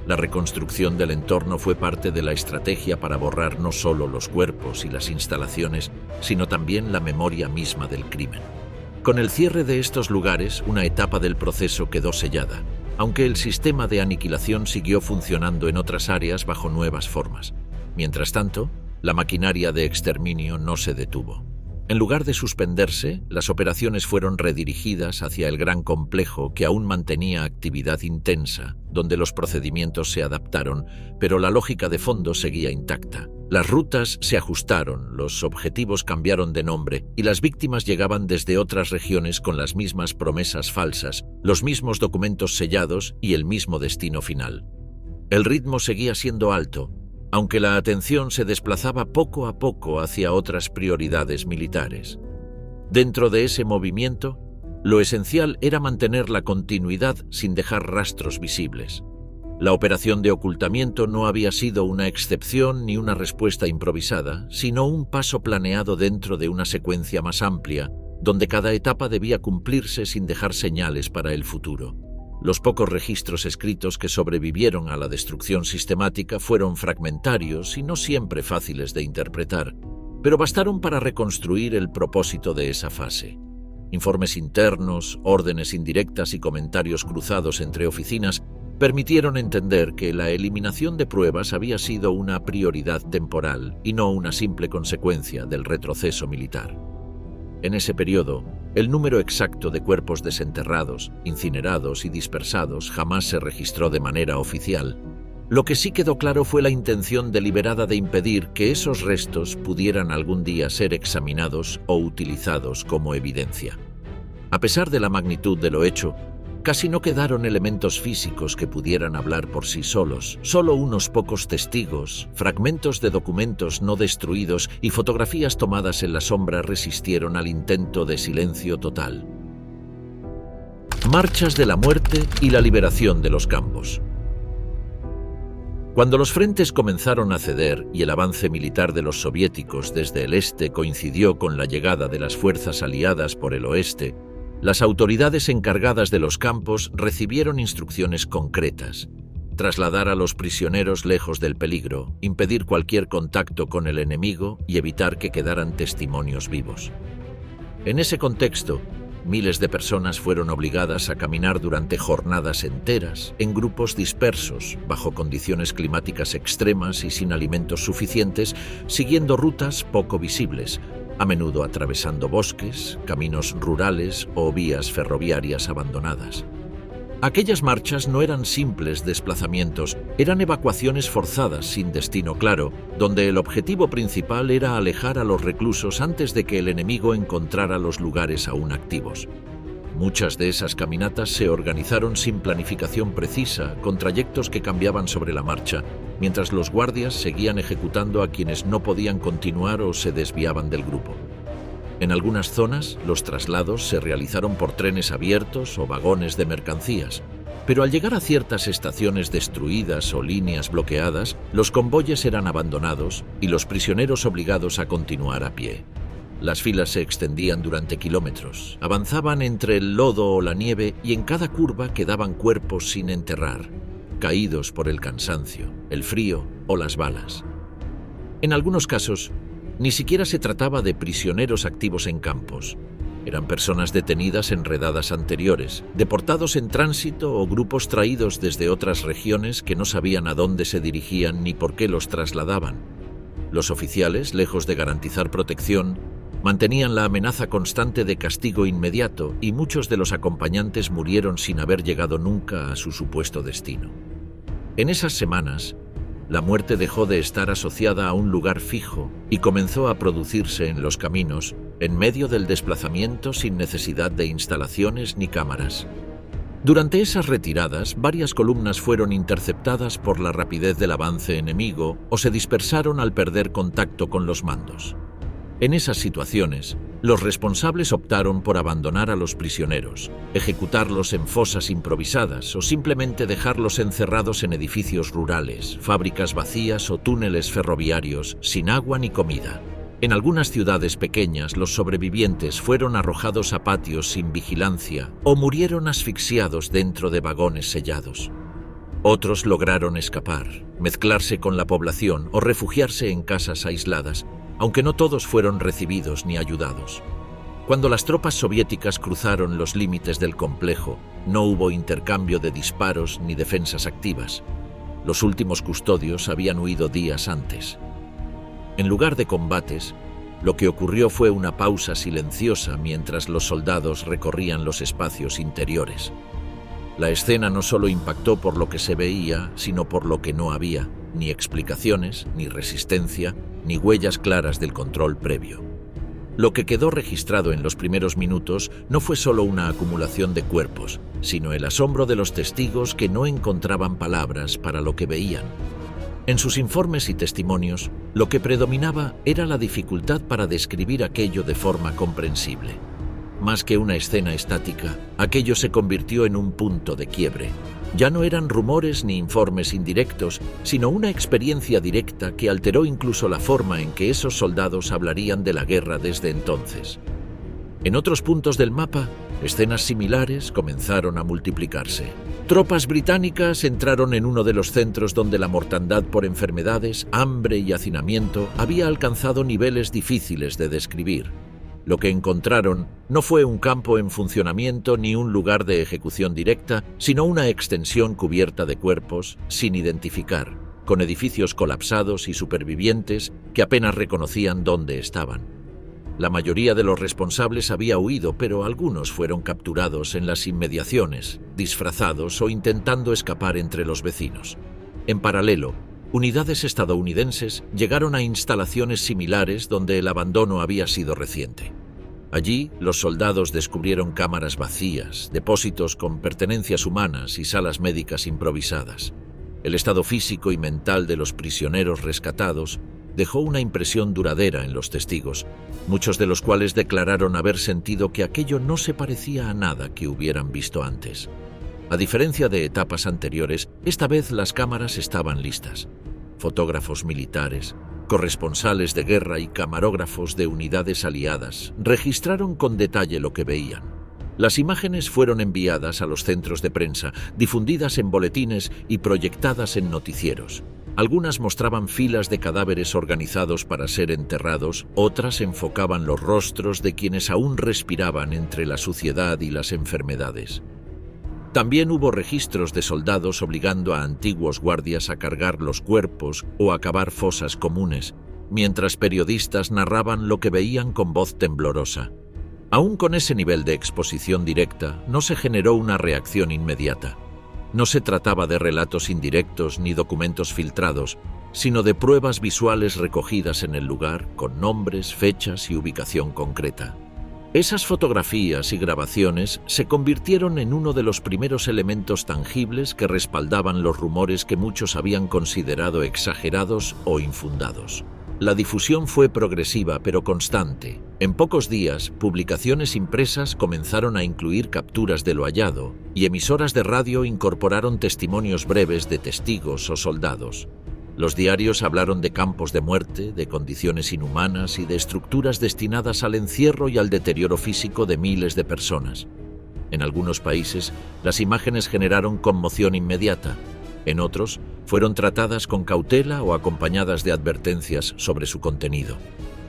La reconstrucción del entorno fue parte de la estrategia para borrar no solo los cuerpos y las instalaciones, sino también la memoria misma del crimen. Con el cierre de estos lugares, una etapa del proceso quedó sellada, aunque el sistema de aniquilación siguió funcionando en otras áreas bajo nuevas formas. Mientras tanto, la maquinaria de exterminio no se detuvo. En lugar de suspenderse, las operaciones fueron redirigidas hacia el gran complejo que aún mantenía actividad intensa, donde los procedimientos se adaptaron, pero la lógica de fondo seguía intacta. Las rutas se ajustaron, los objetivos cambiaron de nombre y las víctimas llegaban desde otras regiones con las mismas promesas falsas, los mismos documentos sellados y el mismo destino final. El ritmo seguía siendo alto, aunque la atención se desplazaba poco a poco hacia otras prioridades militares. Dentro de ese movimiento, lo esencial era mantener la continuidad sin dejar rastros visibles. La operación de ocultamiento no había sido una excepción ni una respuesta improvisada, sino un paso planeado dentro de una secuencia más amplia, donde cada etapa debía cumplirse sin dejar señales para el futuro. Los pocos registros escritos que sobrevivieron a la destrucción sistemática fueron fragmentarios y no siempre fáciles de interpretar, pero bastaron para reconstruir el propósito de esa fase. Informes internos, órdenes indirectas y comentarios cruzados entre oficinas permitieron entender que la eliminación de pruebas había sido una prioridad temporal y no una simple consecuencia del retroceso militar. En ese periodo, el número exacto de cuerpos desenterrados, incinerados y dispersados jamás se registró de manera oficial. Lo que sí quedó claro fue la intención deliberada de impedir que esos restos pudieran algún día ser examinados o utilizados como evidencia. A pesar de la magnitud de lo hecho, casi no quedaron elementos físicos que pudieran hablar por sí solos. Solo unos pocos testigos, fragmentos de documentos no destruidos y fotografías tomadas en la sombra resistieron al intento de silencio total. Marchas de la muerte y la liberación de los campos. Cuando los frentes comenzaron a ceder y el avance militar de los soviéticos desde el este coincidió con la llegada de las fuerzas aliadas por el oeste, las autoridades encargadas de los campos recibieron instrucciones concretas: trasladar a los prisioneros lejos del peligro, impedir cualquier contacto con el enemigo y evitar que quedaran testimonios vivos. En ese contexto, miles de personas fueron obligadas a caminar durante jornadas enteras, en grupos dispersos, bajo condiciones climáticas extremas y sin alimentos suficientes, siguiendo rutas poco visibles, a menudo atravesando bosques, caminos rurales o vías ferroviarias abandonadas. Aquellas marchas no eran simples desplazamientos, eran evacuaciones forzadas sin destino claro, donde el objetivo principal era alejar a los reclusos antes de que el enemigo encontrara los lugares aún activos. Muchas de esas caminatas se organizaron sin planificación precisa, con trayectos que cambiaban sobre la marcha, mientras los guardias seguían ejecutando a quienes no podían continuar o se desviaban del grupo. En algunas zonas, los traslados se realizaron por trenes abiertos o vagones de mercancías, pero al llegar a ciertas estaciones destruidas o líneas bloqueadas, los convoyes eran abandonados y los prisioneros obligados a continuar a pie. Las filas se extendían durante kilómetros, avanzaban entre el lodo o la nieve y en cada curva quedaban cuerpos sin enterrar, caídos por el cansancio, el frío o las balas. En algunos casos, ni siquiera se trataba de prisioneros activos en campos. Eran personas detenidas en redadas anteriores, deportados en tránsito o grupos traídos desde otras regiones que no sabían a dónde se dirigían ni por qué los trasladaban. Los oficiales, lejos de garantizar protección, mantenían la amenaza constante de castigo inmediato y muchos de los acompañantes murieron sin haber llegado nunca a su supuesto destino. En esas semanas, la muerte dejó de estar asociada a un lugar fijo y comenzó a producirse en los caminos, en medio del desplazamiento sin necesidad de instalaciones ni cámaras. Durante esas retiradas, varias columnas fueron interceptadas por la rapidez del avance enemigo o se dispersaron al perder contacto con los mandos. En esas situaciones, los responsables optaron por abandonar a los prisioneros, ejecutarlos en fosas improvisadas o simplemente dejarlos encerrados en edificios rurales, fábricas vacías o túneles ferroviarios sin agua ni comida. En algunas ciudades pequeñas, los sobrevivientes fueron arrojados a patios sin vigilancia o murieron asfixiados dentro de vagones sellados. Otros lograron escapar, mezclarse con la población o refugiarse en casas aisladas, aunque no todos fueron recibidos ni ayudados. Cuando las tropas soviéticas cruzaron los límites del complejo, no hubo intercambio de disparos ni defensas activas. Los últimos custodios habían huido días antes. En lugar de combates, lo que ocurrió fue una pausa silenciosa mientras los soldados recorrían los espacios interiores. La escena no solo impactó por lo que se veía, sino por lo que no había: ni explicaciones, ni resistencia, ni huellas claras del control previo. Lo que quedó registrado en los primeros minutos no fue solo una acumulación de cuerpos, sino el asombro de los testigos que no encontraban palabras para lo que veían. En sus informes y testimonios, lo que predominaba era la dificultad para describir aquello de forma comprensible. Más que una escena estática, aquello se convirtió en un punto de quiebre. Ya no eran rumores ni informes indirectos, sino una experiencia directa que alteró incluso la forma en que esos soldados hablarían de la guerra desde entonces. En otros puntos del mapa, escenas similares comenzaron a multiplicarse. Tropas británicas entraron en uno de los centros donde la mortandad por enfermedades, hambre y hacinamiento había alcanzado niveles difíciles de describir. Lo que encontraron no fue un campo en funcionamiento ni un lugar de ejecución directa, sino una extensión cubierta de cuerpos sin identificar, con edificios colapsados y supervivientes que apenas reconocían dónde estaban. La mayoría de los responsables había huido, pero algunos fueron capturados en las inmediaciones, disfrazados o intentando escapar entre los vecinos. En paralelo, unidades estadounidenses llegaron a instalaciones similares donde el abandono había sido reciente. Allí, los soldados descubrieron cámaras vacías, depósitos con pertenencias humanas y salas médicas improvisadas. El estado físico y mental de los prisioneros rescatados dejó una impresión duradera en los testigos, muchos de los cuales declararon haber sentido que aquello no se parecía a nada que hubieran visto antes. A diferencia de etapas anteriores, esta vez las cámaras estaban listas. Fotógrafos militares, corresponsales de guerra y camarógrafos de unidades aliadas registraron con detalle lo que veían. Las imágenes fueron enviadas a los centros de prensa, difundidas en boletines y proyectadas en noticieros. Algunas mostraban filas de cadáveres organizados para ser enterrados, otras enfocaban los rostros de quienes aún respiraban entre la suciedad y las enfermedades. También hubo registros de soldados obligando a antiguos guardias a cargar los cuerpos o a cavar fosas comunes, mientras periodistas narraban lo que veían con voz temblorosa. Aún con ese nivel de exposición directa, no se generó una reacción inmediata. No se trataba de relatos indirectos ni documentos filtrados, sino de pruebas visuales recogidas en el lugar, con nombres, fechas y ubicación concreta. Esas fotografías y grabaciones se convirtieron en uno de los primeros elementos tangibles que respaldaban los rumores que muchos habían considerado exagerados o infundados. La difusión fue progresiva pero constante. En pocos días, publicaciones impresas comenzaron a incluir capturas de lo hallado y emisoras de radio incorporaron testimonios breves de testigos o soldados. Los diarios hablaron de campos de muerte, de condiciones inhumanas y de estructuras destinadas al encierro y al deterioro físico de miles de personas. En algunos países, las imágenes generaron conmoción inmediata. En otros, fueron tratadas con cautela o acompañadas de advertencias sobre su contenido.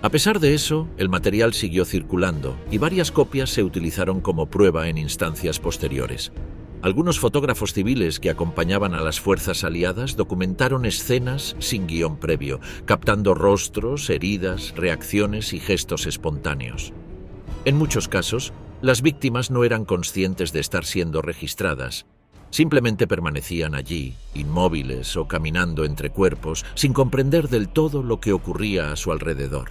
A pesar de eso, el material siguió circulando y varias copias se utilizaron como prueba en instancias posteriores. Algunos fotógrafos civiles que acompañaban a las fuerzas aliadas documentaron escenas sin guión previo, captando rostros, heridas, reacciones y gestos espontáneos. En muchos casos, las víctimas no eran conscientes de estar siendo registradas. Simplemente permanecían allí, inmóviles o caminando entre cuerpos, sin comprender del todo lo que ocurría a su alrededor.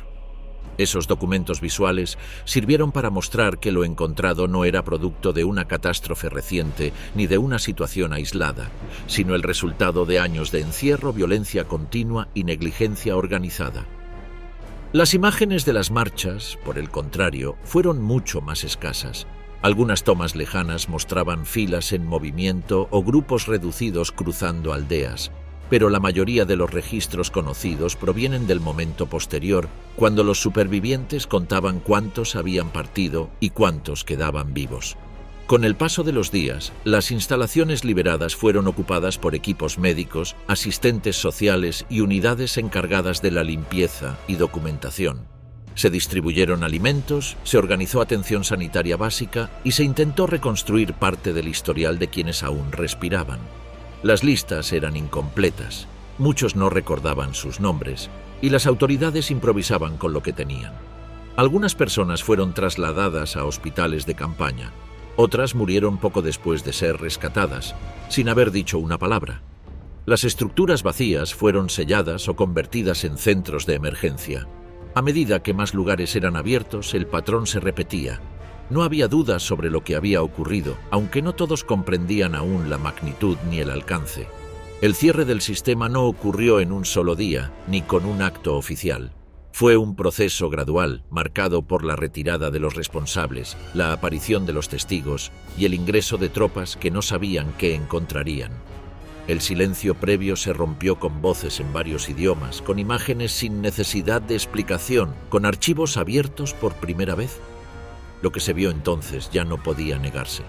Esos documentos visuales sirvieron para mostrar que lo encontrado no era producto de una catástrofe reciente ni de una situación aislada, sino el resultado de años de encierro, violencia continua y negligencia organizada. Las imágenes de las marchas, por el contrario, fueron mucho más escasas. Algunas tomas lejanas mostraban filas en movimiento o grupos reducidos cruzando aldeas, pero la mayoría de los registros conocidos provienen del momento posterior, cuando los supervivientes contaban cuántos habían partido y cuántos quedaban vivos. Con el paso de los días, las instalaciones liberadas fueron ocupadas por equipos médicos, asistentes sociales y unidades encargadas de la limpieza y documentación. Se distribuyeron alimentos, se organizó atención sanitaria básica y se intentó reconstruir parte del historial de quienes aún respiraban. Las listas eran incompletas, muchos no recordaban sus nombres y las autoridades improvisaban con lo que tenían. Algunas personas fueron trasladadas a hospitales de campaña, otras murieron poco después de ser rescatadas, sin haber dicho una palabra. Las estructuras vacías fueron selladas o convertidas en centros de emergencia. A medida que más lugares eran abiertos, el patrón se repetía. No había dudas sobre lo que había ocurrido, aunque no todos comprendían aún la magnitud ni el alcance. El cierre del sistema no ocurrió en un solo día, ni con un acto oficial. Fue un proceso gradual, marcado por la retirada de los responsables, la aparición de los testigos y el ingreso de tropas que no sabían qué encontrarían. El silencio previo se rompió con voces en varios idiomas, con imágenes sin necesidad de explicación, con archivos abiertos por primera vez. Lo que se vio entonces ya no podía negarse.